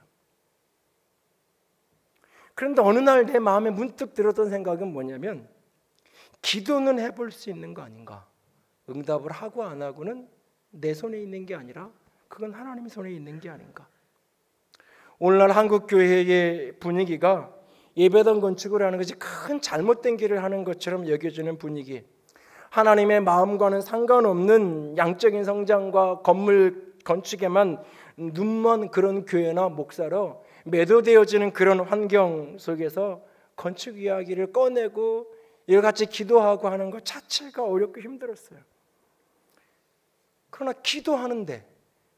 그런데 어느 날 내 마음에 문득 들었던 생각은 뭐냐면 기도는 해볼 수 있는 거 아닌가. 응답을 하고 안 하고는 내 손에 있는 게 아니라 그건 하나님 손에 있는 게 아닌가. 오늘날 한국 교회의 분위기가 예배당 건축을 하는 것이 큰 잘못된 길을 하는 것처럼 여겨지는 분위기, 하나님의 마음과는 상관없는 양적인 성장과 건물 건축에만 눈먼 그런 교회나 목사로 매도되어지는 그런 환경 속에서 건축 이야기를 꺼내고 이같이 기도하고 하는 것 자체가 어렵고 힘들었어요. 그러나 기도하는데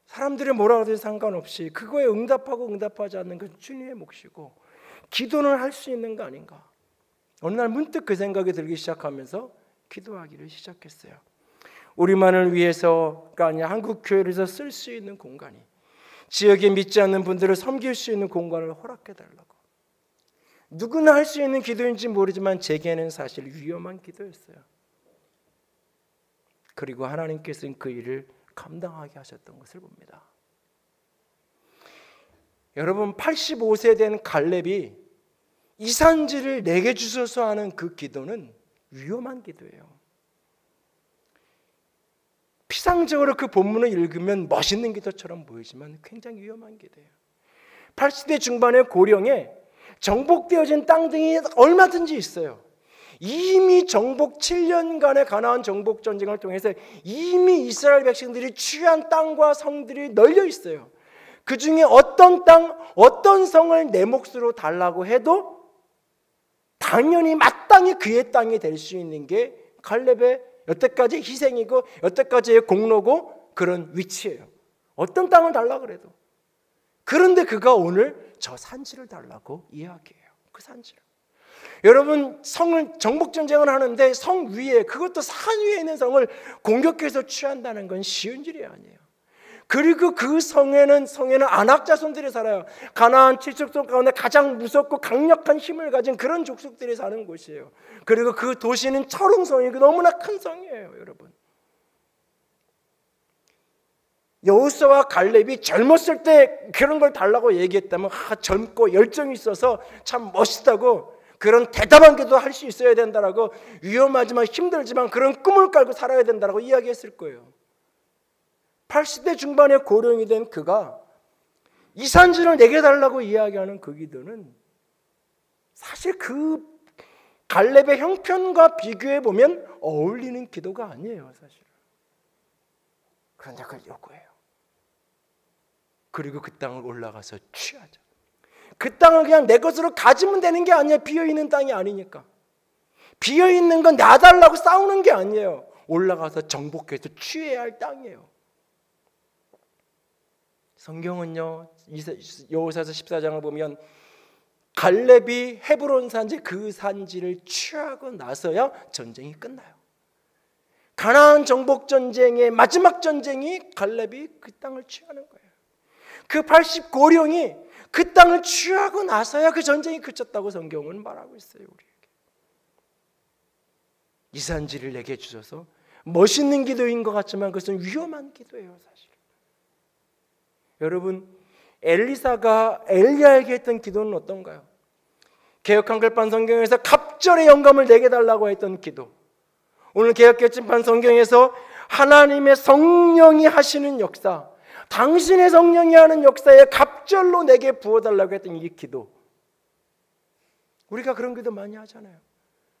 사람들이 뭐라 하든지 상관없이 그거에 응답하고 응답하지 않는 건 주님의 몫이고 기도는 할 수 있는 거 아닌가. 어느 날 문득 그 생각이 들기 시작하면서 기도하기를 시작했어요. 우리만을 위해서가 아니라 한국 교회에서 쓸 수 있는 공간이, 지역에 믿지 않는 분들을 섬길 수 있는 공간을 허락해 달라고. 누구나 할 수 있는 기도인지 모르지만 제게는 사실 위험한 기도였어요. 그리고 하나님께서는 그 일을 감당하게 하셨던 것을 봅니다. 여러분 85세 된 갈렙이 이산지를 내게 주소서 하는 그 기도는 위험한 기도예요. 피상적으로 그 본문을 읽으면 멋있는 기도처럼 보이지만 굉장히 위험한 기도예요. 80대 중반의 고령에 정복되어진 땅 등이 얼마든지 있어요. 이미 정복 7년간의 가나안 정복 전쟁을 통해서 이미 이스라엘 백성들이 취한 땅과 성들이 널려 있어요. 그 중에 어떤 땅, 어떤 성을 내 몫으로 달라고 해도 당연히 마땅히 그의 땅이 될 수 있는 게 갈렙의 여태까지 희생이고 여태까지의 공로고 그런 위치예요. 어떤 땅을 달라고 그래도. 그런데 그가 오늘 저 산지를 달라고 이야기해요. 그 산지를. 여러분 성을 정복전쟁을 하는데 성 위에, 그것도 산 위에 있는 성을 공격해서 취한다는 건 쉬운 일이 아니에요. 그리고 그 성에는 안악자손들이 살아요. 가나안 7족속 가운데 가장 무섭고 강력한 힘을 가진 그런 족속들이 사는 곳이에요. 그리고 그 도시는 철옹성이고 너무나 큰 성이에요. 여러분, 여호수아와 갈렙이 젊었을 때 그런 걸 달라고 얘기했다면 젊고 열정이 있어서 참 멋있다고, 그런 대담한 기도 할 수 있어야 된다라고, 위험하지만 힘들지만 그런 꿈을 깔고 살아야 된다라고 이야기했을 거예요. 80대 중반의 고령이 된 그가 이산지를 내게 달라고 이야기하는 그 기도는 사실 그 갈렙의 형편과 비교해 보면 어울리는 기도가 아니에요, 사실. 그런데 그걸 요구해요. 그리고 그 땅을 올라가서 취하자. 그 땅을 그냥 내 것으로 가지면 되는 게 아니에요. 비어있는 땅이 아니니까. 비어있는 건 놔달라고 싸우는 게 아니에요. 올라가서 정복해서 취해야 할 땅이에요. 성경은요, 여호수아서 14장을 보면 갈렙이 헤브론 산지 그 산지를 취하고 나서야 전쟁이 끝나요. 가나안 정복 전쟁의 마지막 전쟁이 갈렙이 그 땅을 취하는 거예요. 그 80고령이 그 땅을 취하고 나서야 그 전쟁이 그쳤다고 성경은 말하고 있어요. 우리에게 이산지를 내게 주셔서 멋있는 기도인 것 같지만 그것은 위험한 기도예요. 사실 여러분, 엘리사가 엘리야에게 했던 기도는 어떤가요? 개역한글판 성경에서 갑절의 영감을 내게 달라고 했던 기도, 오늘 개역개정판 성경에서 하나님의 성령이 하시는 역사, 당신의 성령이 하는 역사에 갑절로 내게 부어달라고 했던 이 기도, 우리가 그런 기도 많이 하잖아요.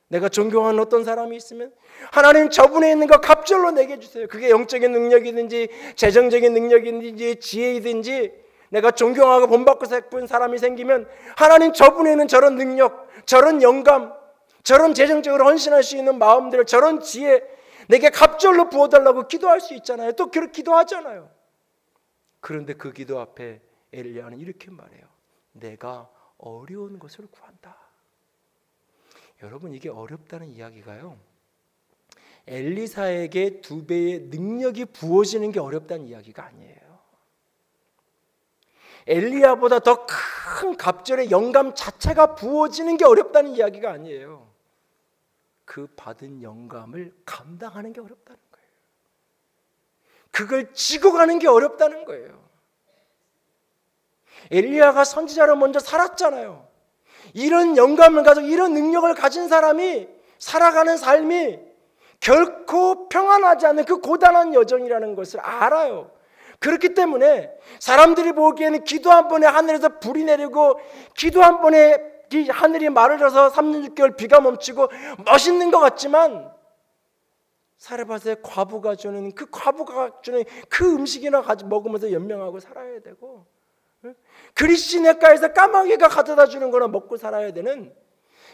내가 존경하는 어떤 사람이 있으면 하나님 저분에 있는 거 갑절로 내게 주세요. 그게 영적인 능력이든지 재정적인 능력이든지 지혜이든지, 내가 존경하고 본받고 싶은 사람이 생기면 하나님 저분에는 저런 능력, 저런 영감, 저런 재정적으로 헌신할 수 있는 마음들, 저런 지혜 내게 갑절로 부어달라고 기도할 수 있잖아요. 또 그렇게 기도하잖아요. 그런데 그 기도 앞에 엘리야는 이렇게 말해요. 내가 어려운 것을 구한다. 여러분, 이게 어렵다는 이야기가요, 엘리사에게 2배의 능력이 부어지는 게 어렵다는 이야기가 아니에요. 엘리야보다 더 큰 갑절의 영감 자체가 부어지는 게 어렵다는 이야기가 아니에요. 그 받은 영감을 감당하는 게 어렵다는 거예요. 그걸 지고 가는 게 어렵다는 거예요. 엘리야가 선지자로 먼저 살았잖아요. 이런 영감을 가지고 이런 능력을 가진 사람이 살아가는 삶이 결코 평안하지 않는 그 고단한 여정이라는 것을 알아요. 그렇기 때문에 사람들이 보기에는 기도 한 번에 하늘에서 불이 내리고 기도 한 번에 하늘이 말을 줘서 3년 6개월 비가 멈추고 멋있는 것 같지만, 사레밧의 과부가 주는 그 음식이나 먹으면서 연명하고 살아야 되고, 그리시네가에서 까마귀가 가져다 주는 거나 먹고 살아야 되는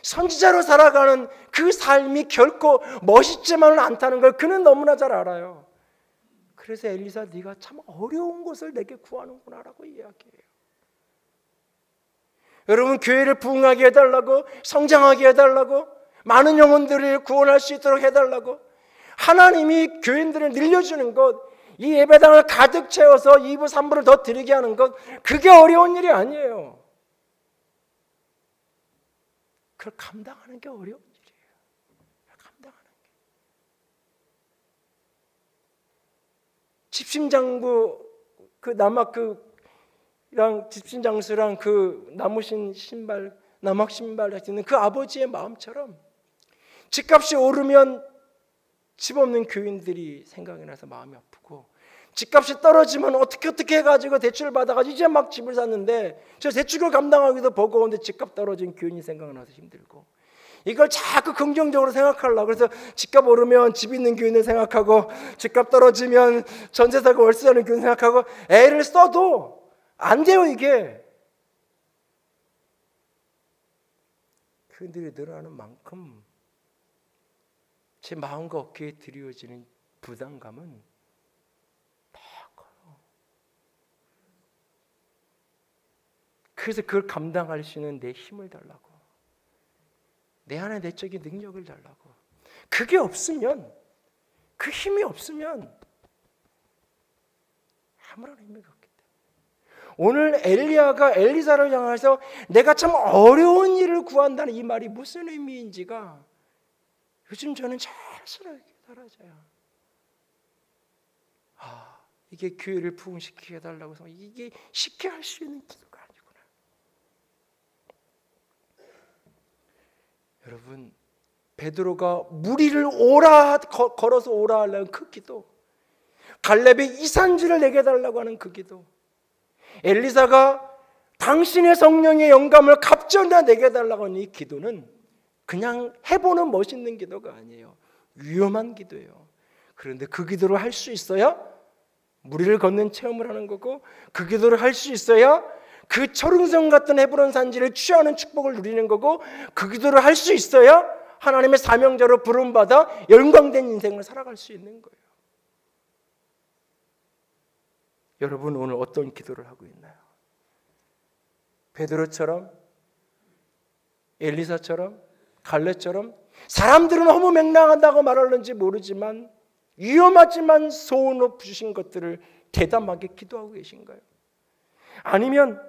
선지자로 살아가는 그 삶이 결코 멋있지만은 않다는 걸 그는 너무나 잘 알아요. 그래서 엘리사, 네가 참 어려운 것을 내게 구하는구나 라고 이야기해요. 여러분, 교회를 부흥하게 해달라고, 성장하게 해달라고, 많은 영혼들을 구원할 수 있도록 해달라고, 하나님이 교인들을 늘려주는 것, 이 예배당을 가득 채워서 2부 3부를 더 드리게 하는 것, 그게 어려운 일이 아니에요. 그걸 감당하는 게 어려운 일이에요. 감당하는 게. 집신장구 그 남학그랑 집신장수랑 그 나무신 신발, 남학 신발 하시는 그 아버지의 마음처럼 집값이 오르면 집 없는 교인들이 생각이 나서 마음이 아프고, 집값이 떨어지면 어떻게 해가지고 대출을 받아가지고 이제 막 집을 샀는데 저 대출을 감당하기도 버거운데 집값 떨어진 교인이 생각나서 힘들고, 이걸 자꾸 긍정적으로 생각하려고, 그래서 집값 오르면 집 있는 교인을 생각하고, 집값 떨어지면 전세 사고 월세 사는 교인 생각하고, 애를 써도 안 돼요. 이게 그들이 늘어나는 만큼 제 마음과 어깨에 드리워지는 부담감은 더 커요. 그래서 그걸 감당할 수 있는 내 힘을 달라고, 내 안에 내적인 능력을 달라고. 그게 없으면, 그 힘이 없으면 아무런 의미가 없기 때문에, 오늘 엘리야가 엘리사를 향해서 내가 참 어려운 일을 구한다는 이 말이 무슨 의미인지가 요즘 저는 자연스럽게 달라져요. 이게 교회를 부흥시키게 해달라고 해서 이게 쉽게 할 수 있는 기도가 아니구나. 여러분, 베드로가 무리를 걸어서 오라 하려는 그 기도, 갈렙의 이산지를 내게 달라고 하는 그 기도, 엘리사가 당신의 성령의 영감을 갑절로 내게 달라고 하는 이 기도는 그냥 해보는 멋있는 기도가 아니에요. 위험한 기도예요. 그런데 그 기도를 할 수 있어야 무리를 걷는 체험을 하는 거고, 그 기도를 할 수 있어야 그 철옹성 같은 헤브론 산지를 취하는 축복을 누리는 거고, 그 기도를 할 수 있어야 하나님의 사명자로 부름받아 영광된 인생을 살아갈 수 있는 거예요. 여러분, 오늘 어떤 기도를 하고 있나요? 베드로처럼, 엘리사처럼, 갈렙처럼 사람들은 허무맹랑하다고 말하는지 모르지만 위험하지만 소원 주신 것들을 대담하게 기도하고 계신가요? 아니면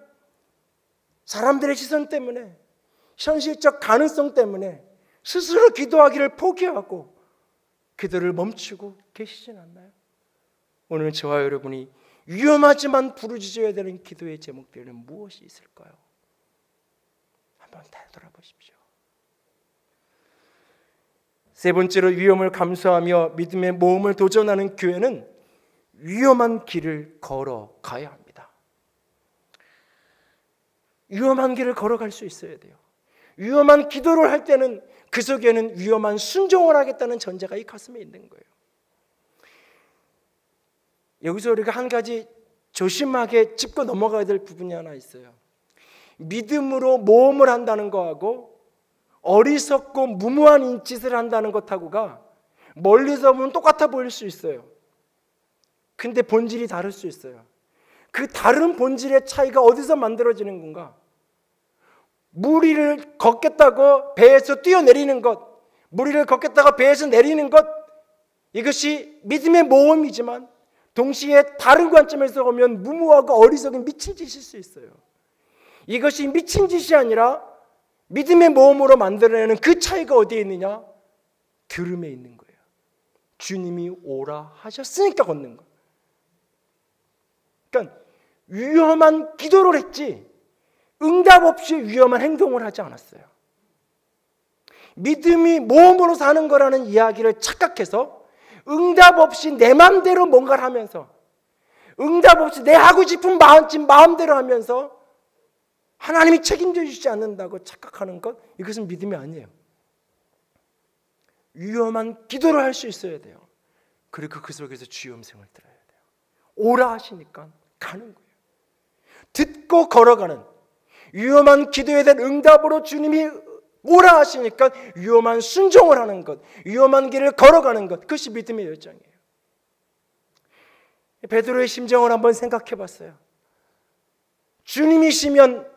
사람들의 시선 때문에, 현실적 가능성 때문에 스스로 기도하기를 포기하고 기도를 멈추고 계시진 않나요? 오늘 저와 여러분이 위험하지만 부르짖어야 되는 기도의 제목들은 무엇이 있을까요? 한번 되돌아보십시오. 세 번째로 위험을 감수하며 믿음의 모험을 도전하는 교회는 위험한 길을 걸어가야 합니다. 위험한 길을 걸어갈 수 있어야 돼요. 위험한 기도를 할 때는 그 속에는 위험한 순종을 하겠다는 전제가 이 가슴에 있는 거예요. 여기서 우리가 한 가지 조심하게 짚고 넘어가야 될 부분이 하나 있어요. 믿음으로 모험을 한다는 거하고 어리석고 무모한 인짓을 한다는 것하고가 멀리서 보면 똑같아 보일 수 있어요. 근데 본질이 다를 수 있어요. 그 다른 본질의 차이가 어디서 만들어지는 건가? 무리를 걷겠다고 배에서 뛰어내리는 것, 무리를 걷겠다가 배에서 내리는 것, 이것이 믿음의 모험이지만 동시에 다른 관점에서 보면 무모하고 어리석은 미친 짓일 수 있어요. 이것이 미친 짓이 아니라 믿음의 모험으로 만들어내는 그 차이가 어디에 있느냐? 들음에 있는 거예요. 주님이 오라 하셨으니까 걷는 거예요. 그러니까 위험한 기도를 했지 응답 없이 위험한 행동을 하지 않았어요. 믿음이 모험으로 사는 거라는 이야기를 착각해서 응답 없이 내 마음대로 뭔가를 하면서 응답 없이 내 하고 싶은 마음대로 하면서 하나님이 책임져 주시지 않는다고 착각하는 것, 이것은 믿음이 아니에요. 위험한 기도를 할 수 있어야 돼요. 그리고 그 속에서 주의 음성을 들어야 돼요. 오라 하시니까 가는 거예요. 듣고 걸어가는 위험한 기도에 대한 응답으로 주님이 오라 하시니까 위험한 순종을 하는 것, 위험한 길을 걸어가는 것, 그것이 믿음의 여정이에요. 베드로의 심정을 한번 생각해 봤어요. 주님이시면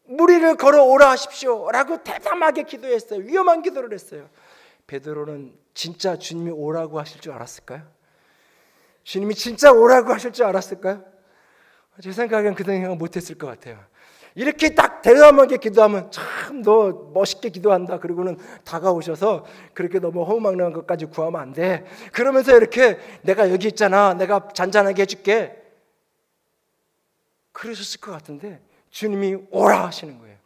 무리를 걸어오라 하십시오 라고 대담하게 기도했어요. 위험한 기도를 했어요. 베드로는 진짜 주님이 오라고 하실 줄 알았을까요? 주님이 진짜 오라고 하실 줄 알았을까요? 제 생각엔 그 생각 못했을 것 같아요. 이렇게 딱 대담하게 기도하면 참 너 멋있게 기도한다. 그리고는 다가오셔서 그렇게 너무 허무맹랑한 것까지 구하면 안 돼. 그러면서 이렇게 내가 여기 있잖아. 내가 잔잔하게 해줄게. 그러셨을 것 같은데 주님이 오라 하시는 거예요.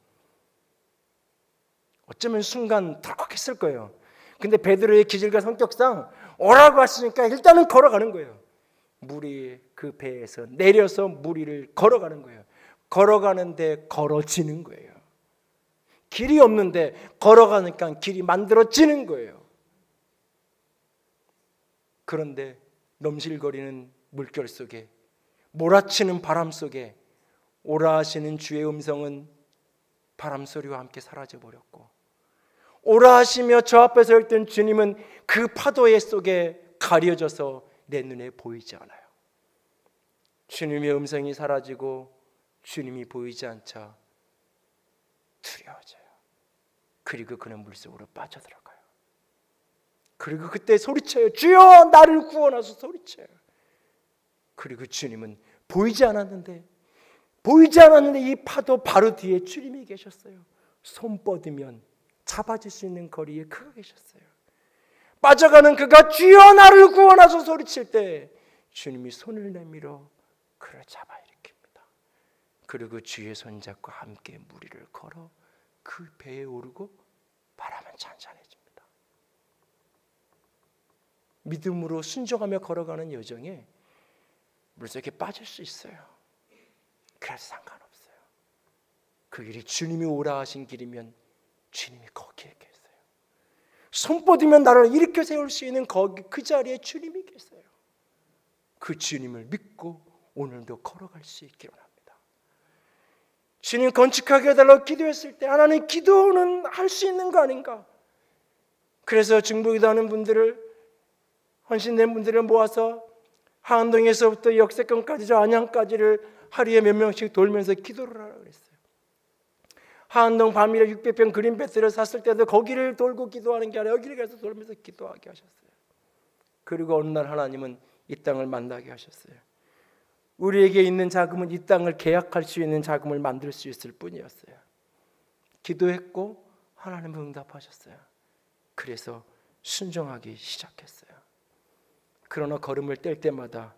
어쩌면 순간 덜컥했을 거예요. 근데 베드로의 기질과 성격상 오라고 하시니까 일단은 걸어가는 거예요. 물이 그 배에서 내려서 무리를 걸어가는 거예요. 걸어가는데 걸어지는 거예요. 길이 없는데 걸어가니까 길이 만들어지는 거예요. 그런데 넘실거리는 물결 속에, 몰아치는 바람 속에 오라 하시는 주의 음성은 바람 소리와 함께 사라져 버렸고, 오라 하시며 저 앞에 서 있던 주님은 그 파도의 속에 가려져서 내 눈에 보이지 않아요. 주님의 음성이 사라지고 주님이 보이지 않자 두려워져요. 그리고 그는 물속으로 빠져들어가요. 그리고 그때 소리쳐요. 주여 나를 구원하소서 소리쳐요. 그리고 주님은 보이지 않았는데 이 파도 바로 뒤에 주님이 계셨어요. 손 뻗으면 잡아줄 수 있는 거리에 그가 계셨어요. 빠져가는 그가 주여 나를 구원하소서 소리칠 때 주님이 손을 내밀어 그를 잡아 일으킵니다. 그리고 주의 손잡고 함께 무리를 걸어 그 배에 오르고 바람은 잔잔해집니다. 믿음으로 순종하며 걸어가는 여정에 물속에 빠질 수 있어요. 그래서 상관없어요. 그 길이 주님이 오라 하신 길이면 주님이 거기에 계세요. 손 뻗으면 나를 일으켜 세울 수 있는 거기 그 자리에 주님이 계세요. 그 주님을 믿고 오늘도 걸어갈 수 있기를 합니다. 주님 건축하게 해달라고 기도했을 때 하나님 기도는 할 수 있는 거 아닌가? 그래서 중보기도하는 분들을, 헌신된 분들을 모아서 하안동에서부터 역세권까지 저 안양까지를 하루에 몇 명씩 돌면서 기도를 하라고 그랬어요. 하안동 밤일에 600평 그린벨트를 샀을 때도 거기를 돌고 기도하는 게 아니라 여기를 가서 돌면서 기도하게 하셨어요. 그리고 어느 날 하나님은 이 땅을 만나게 하셨어요. 우리에게 있는 자금은 이 땅을 계약할 수 있는 자금을 만들 수 있을 뿐이었어요. 기도했고 하나님은 응답하셨어요. 그래서 순종하기 시작했어요. 그러나 걸음을 뗄 때마다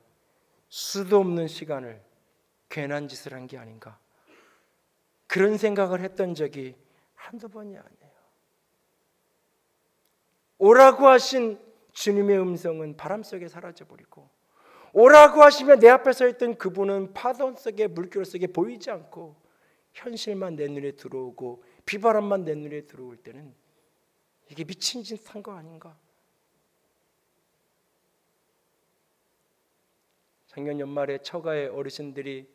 수도 없는 시간을 괜한 짓을 한 게 아닌가, 그런 생각을 했던 적이 한두 번이 아니에요. 오라고 하신 주님의 음성은 바람 속에 사라져버리고, 오라고 하시면 내 앞에 서 있던 그분은 파도 속에, 물결 속에 보이지 않고 현실만 내 눈에 들어오고 비바람만 내 눈에 들어올 때는 이게 미친 짓 한 거 아닌가. 작년 연말에 처가에 어르신들이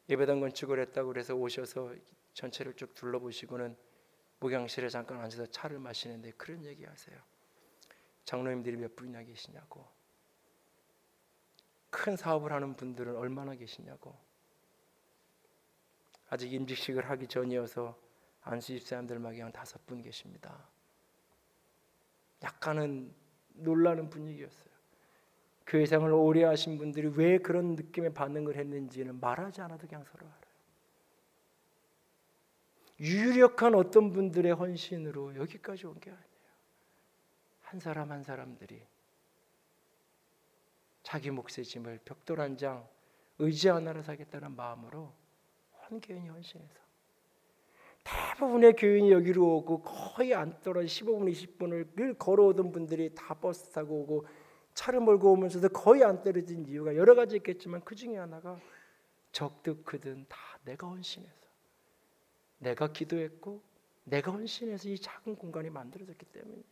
예배당 건축을 했다고 그래서 오셔서 전체를 쭉 둘러보시고는 목양실에 잠깐 앉아서 차를 마시는데 그런 얘기 하세요. 장로님들이 몇 분이나 계시냐고, 큰 사업을 하는 분들은 얼마나 계시냐고. 아직 임직식을 하기 전이어서 안수 집사님들만 그냥 5분 계십니다. 약간은 놀라는 분위기였어요. 교회 생활을 오래 하신 분들이 왜 그런 느낌의 반응을 했는지는 말하지 않아도 그냥 서로 알아요. 유력한 어떤 분들의 헌신으로 여기까지 온 게 아니에요. 한 사람 한 사람들이 자기 몫의 짐을 벽돌 한 장 의지 하나로 사겠다는 마음으로 헌교인이 헌신해서, 대부분의 교인이 여기로 오고 거의 안 떨어져 15분 20분을 늘 걸어오던 분들이 다 버스 타고 오고 차를 몰고 오면서도 거의 안 떨어진 이유가 여러 가지 있겠지만 그 중에 하나가 적든 크든 다 내가 헌신해서, 내가 기도했고 내가 헌신해서 이 작은 공간이 만들어졌기 때문이에요.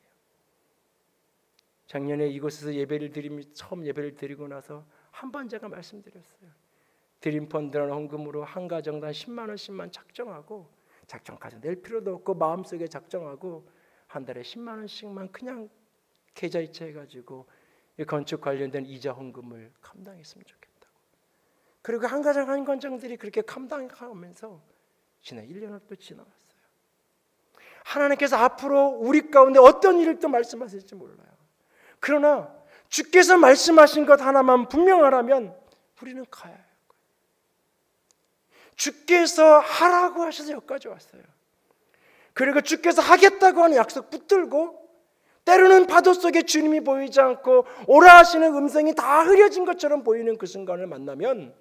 작년에 이곳에서 예배를 처음 예배를 드리고 나서 한 번 제가 말씀드렸어요. 드림펀드라는 헌금으로 한 가정당 10만 원씩만 작정하고, 작정까지 낼 필요도 없고 마음속에 작정하고 한 달에 10만 원씩만 그냥 계좌이체 해가지고 이 건축 관련된 이자 헌금을 감당했으면 좋겠다고. 그리고 한 가정 한 가정들이 그렇게 감당하면서 지난 1년을 또 지나갔어요. 하나님께서 앞으로 우리 가운데 어떤 일을 또 말씀하실지 몰라요. 그러나 주께서 말씀하신 것 하나만 분명하라면 우리는 가야 해요. 주께서 하라고 하셔서 여기까지 왔어요. 그리고 주께서 하겠다고 하는 약속 붙들고, 때로는 파도 속에 주님이 보이지 않고 오라 하시는 음성이 다 흐려진 것처럼 보이는 그 순간을 만나면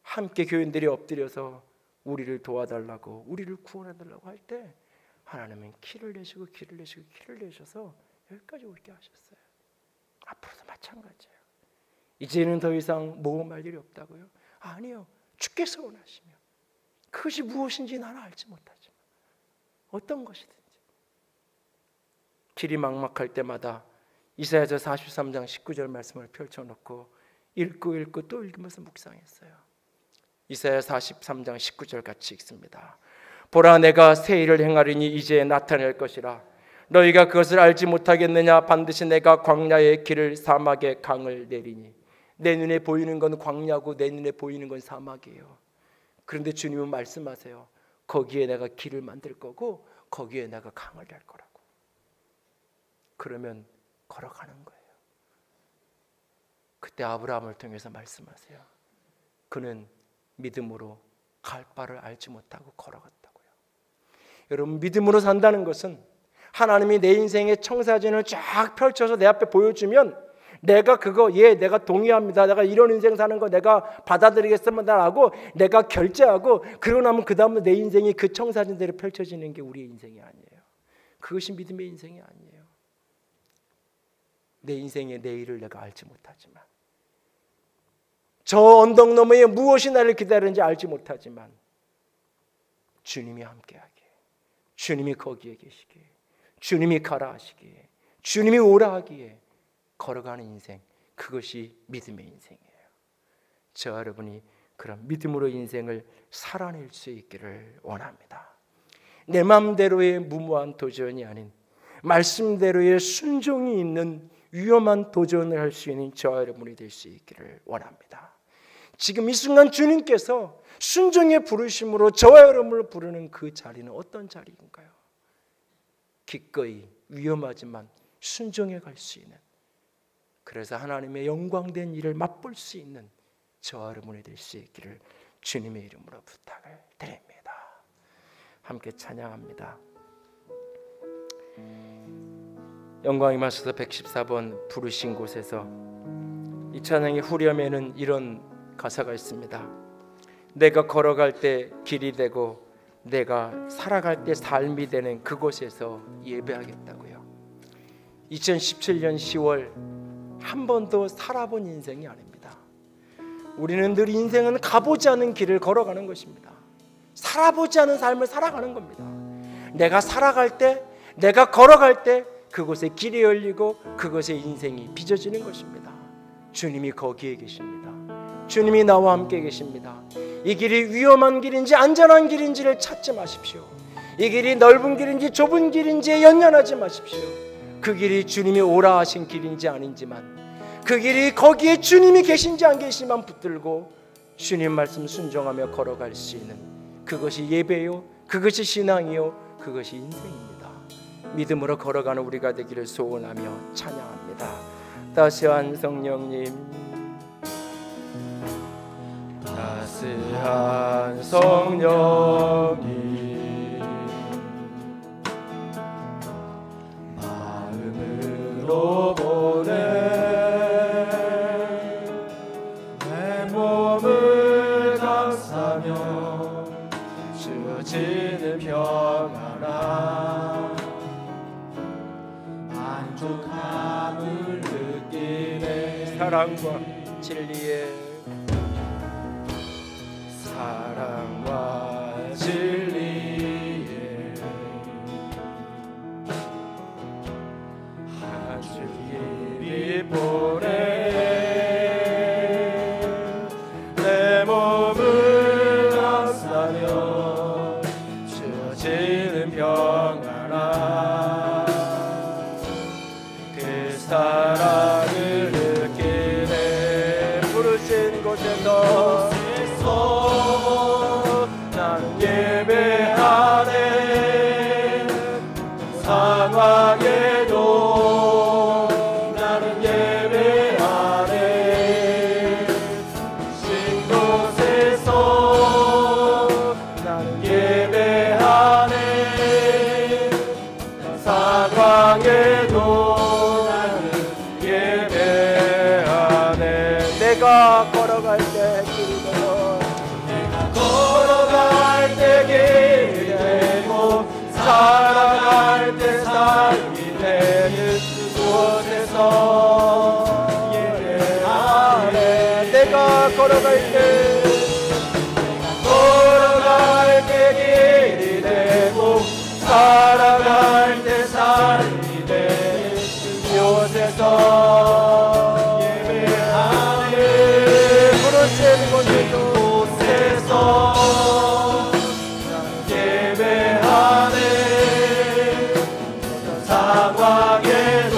함께 교인들이 엎드려서 우리를 도와달라고, 우리를 구원해달라고 할 때 하나님은 키를 내시고 키를 내시고 키를 내셔서 여기까지 오게 하셨어요. 앞으로도 마찬가지예요. 이제는 더 이상 모험할 일이 없다고요? 아니요. 주께서 원하시면 그것이 무엇인지 나는 알지 못하지만 어떤 것이든지, 길이 막막할 때마다 이사야서 43장 19절 말씀을 펼쳐놓고 읽고 또 읽으면서 묵상했어요. 이사야 43장 19절 같이 읽습니다. 보라, 내가 새 일을 행하리니 이제 나타낼 것이라. 너희가 그것을 알지 못하겠느냐? 반드시 내가 광야의 길을 사막의 강을 내리니. 내 눈에 보이는 건 광야고 내 눈에 보이는 건 사막이에요. 그런데 주님은 말씀하세요. 거기에 내가 길을 만들 거고 거기에 내가 강을 낼 거라고. 그러면 걸어가는 거예요. 그때 아브라함을 통해서 말씀하세요. 그는 믿음으로 갈 바를 알지 못하고 걸어갔다고요. 여러분, 믿음으로 산다는 것은 하나님이 내 인생의 청사진을 쫙 펼쳐서 내 앞에 보여주면 내가 그거, 내가 동의합니다, 내가 이런 인생 사는 거 내가 받아들이겠습니다라고 내가 결제하고, 그러고 나면 그 다음에 내 인생이 그 청사진대로 펼쳐지는 게 우리의 인생이 아니에요. 그것이 믿음의 인생이 아니에요. 내 인생의 내일을 내가 알지 못하지만, 저 언덕 너머에 무엇이 나를 기다리는지 알지 못하지만 주님이 함께하기에, 주님이 거기에 계시기에, 주님이 가라 하시기에, 주님이 오라 하기에 걸어가는 인생, 그것이 믿음의 인생이에요. 저와 여러분이 그런 믿음으로 인생을 살아낼 수 있기를 원합니다. 내 마음대로의 무모한 도전이 아닌 말씀대로의 순종이 있는 위험한 도전을 할 수 있는 저와 여러분이 될 수 있기를 원합니다. 지금 이 순간 주님께서 순종의 부르심으로 저와 여러분을 부르는 그 자리는 어떤 자리인가요? 기꺼이 위험하지만 순종해 갈 수 있는, 그래서 하나님의 영광된 일을 맛볼 수 있는 저와 여러분이 될 수 있기를 주님의 이름으로 부탁을 드립니다. 함께 찬양합니다. 영광이 마셔서 114번 부르신 곳에서 이 찬양의 후렴에는 이런 가사가 있습니다. 내가 걸어갈 때 길이 되고 내가 살아갈 때 삶이 되는 그곳에서 예배하겠다고요. 2017년 10월 한 번도 살아본 인생이 아닙니다. 우리는 늘 인생은 가보지 않은 길을 걸어가는 것입니다. 살아보지 않은 삶을 살아가는 겁니다. 내가 살아갈 때, 내가 걸어갈 때 그곳에 길이 열리고 그곳에 인생이 빚어지는 것입니다. 주님이 거기에 계십니다. 주님이 나와 함께 계십니다. 이 길이 위험한 길인지 안전한 길인지를 찾지 마십시오. 이 길이 넓은 길인지 좁은 길인지에 연연하지 마십시오. 그 길이 주님이 오라 하신 길인지 아닌지만, 그 길이 거기에 주님이 계신지 안 계신지만 붙들고 주님 말씀 순종하며 걸어갈 수 있는 그것이 예배요, 그것이 신앙이요, 그것이 인생입니다. 믿음으로 걸어가는 우리가 되기를 소원하며 찬양합니다. 따스한 성령님, 따스한 성령님, 마음으로 보내 내 몸을 감싸며 주어지는 평안아 만족함을 느끼네. 사랑과 진리의 사랑과 진리의 아주 길이 보내 내 몸을 감싸며 주어지는 평안아 그 사랑을 느끼네. 부르신 곳에서 나는 예배하네. 상황에도 나는 예배하네. 신 곳에서 나는 예배하네. 상황에도 나는 예배하네. 내가 걸어갈 때 길이 되고 걸어갈 때 길이 되고 살아갈 때 삶이 되는 그곳에서 예배하네. 내가 걸어갈 때 길이 되고 살아갈 때 삶이 되는 그곳에서 예배하네. 부르신 곳에서 예배하네. 상황에도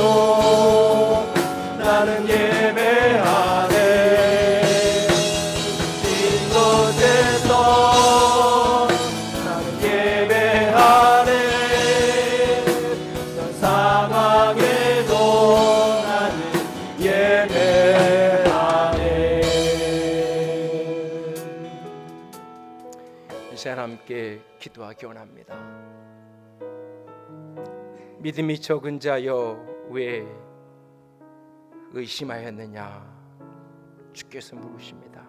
나는 예배하네. 이곳에서 나는 예배하네. 상황에도 나는 예배하네. 이 시간 함께 기도하기 원합니다. 믿음이 적은 자여 왜 의심하였느냐 주께서 물으십니다.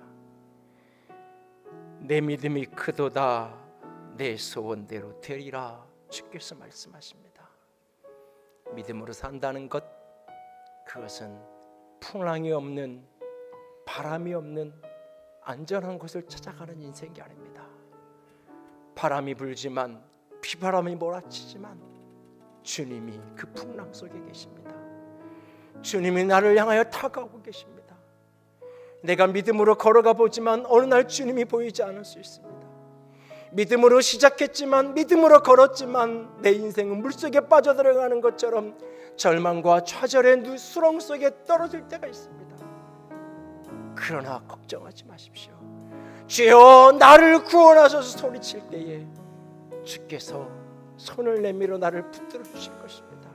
내 믿음이 크도다 내 소원대로 되리라 주께서 말씀하십니다. 믿음으로 산다는 것, 그것은 풍랑이 없는, 바람이 없는 안전한 곳을 찾아가는 인생이 아닙니다. 바람이 불지만, 비바람이 몰아치지만 주님이 그 풍랑 속에 계십니다. 주님이 나를 향하여 다가오고 계십니다. 내가 믿음으로 걸어가 보지만 어느 날 주님이 보이지 않을 수 있습니다. 믿음으로 시작했지만, 믿음으로 걸었지만 내 인생은 물속에 빠져들어가는 것처럼 절망과 좌절의 수렁 속에 떨어질 때가 있습니다. 그러나 걱정하지 마십시오. 주여 나를 구원하소서 소리칠 때에 주께서 손을 내밀어 나를 붙들어 주실 것입니다.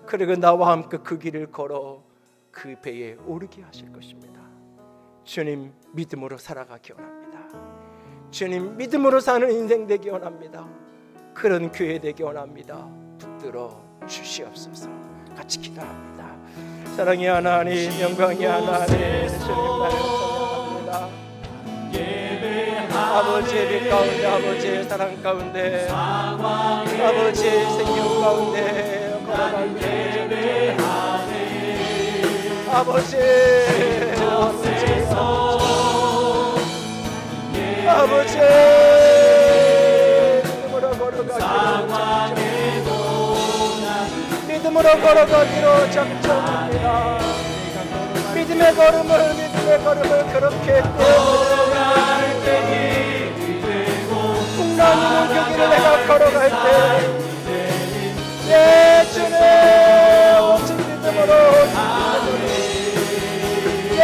그리고 나와 함께 그 길을 걸어 그 배에 오르게 하실 것입니다. 주님 믿음으로 살아가기 원합니다. 주님 믿음으로 사는 인생 되기 원합니다. 그런 교회 되기 원합니다. 붙들어 주시옵소서. 같이 기도합니다. 사랑의 하나님, 영광의 하나님, 주님만 찬양합니다. 아버지의 빛 가운데, 아버지의 사랑 가운데, 아버지의 생명 가운데 걸어갈 때 아버지, 아버지, 믿음으로 걸어가기로 믿음으로 걸어가기로 작정합니다. 믿음의 걸음을 그렇게 걸어갈 때니 풍랑이는 그 길을 내가 걸어갈 때 예 주님 오직 믿음으로 예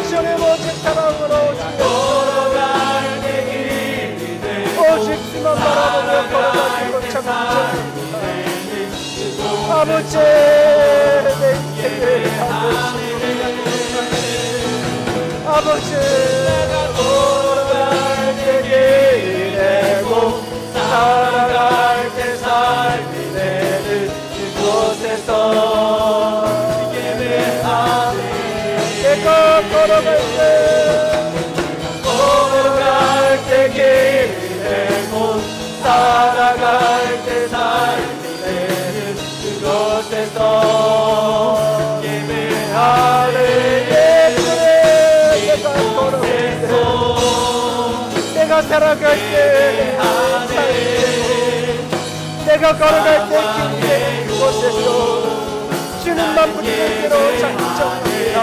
주님 오직 사랑으로 걸어갈 때니 오직 주만 바라보며 걸어가기로 작정합니다. 아버지 내 인생을 아버지 내가 걸어갈 때 길이 되고 살아갈 때 삶이 되는 그곳에서 내가 걸어갈 때 길이 되고 살아갈 때 삶이 되는 그곳에서 예배하는 내가 걸어갈 때 내가 살아갈 때 내가 걸어갈 때 길이 되는 그곳에서 주님만 붙들기로 작정합니다.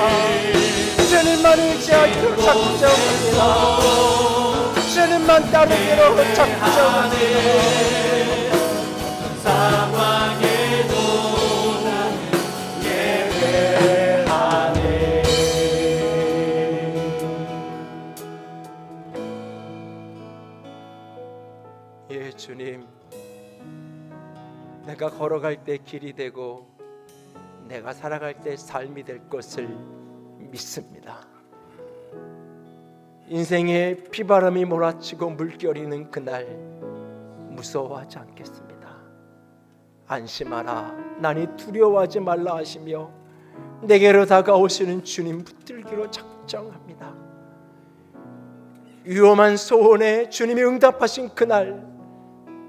주님만 의지하기로 작정합니다. 주님만 따르기로 작정합니다. 상황에도 나는 예배하네. 예 주님, 내가 걸어갈 때 길이 되고 내가 살아갈 때 삶이 될 것을 믿습니다. 인생에 비바람이 몰아치고 물결이는 그날 무서워하지 않겠습니다. 안심하라, 나니 두려워하지 말라 하시며 내게로 다가오시는 주님 붙들기로 작정합니다. 위험한 소원에 주님이 응답하신 그날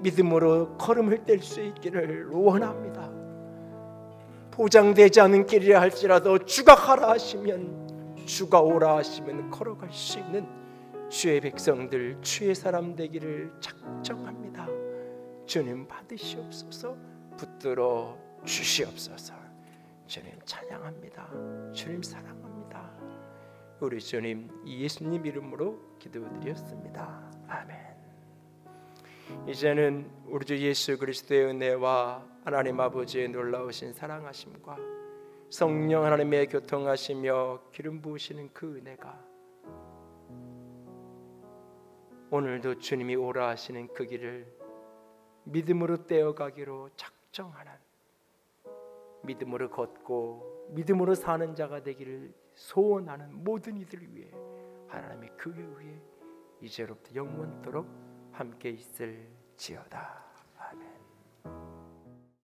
믿음으로 걸음을 뗄 수 있기를 원합니다. 보장되지 않은 길이라 할지라도 주가 가라 하시면, 주가 오라 하시면 걸어갈 수 있는 주의 백성들, 주의 사람 되기를 작정합니다. 주님 받으시옵소서. 붙들어 주시옵소서. 주님 찬양합니다. 주님 사랑합니다. 우리 주님 예수님 이름으로 기도드렸습니다. 아멘. 이제는 우리 주 예수 그리스도의 은혜와 하나님 아버지의 놀라우신 사랑하심과 성령 하나님의 교통하시며 기름 부으시는 그 은혜가 오늘도 주님이 오라 하시는 그 길을 믿음으로 떼어가기로 작정하는, 믿음으로 걷고 믿음으로 사는 자가 되기를 소원하는 모든 이들을 위해 하나님의 교회 위에 이제로부터 영원토록 함께 있을지어다. 아멘.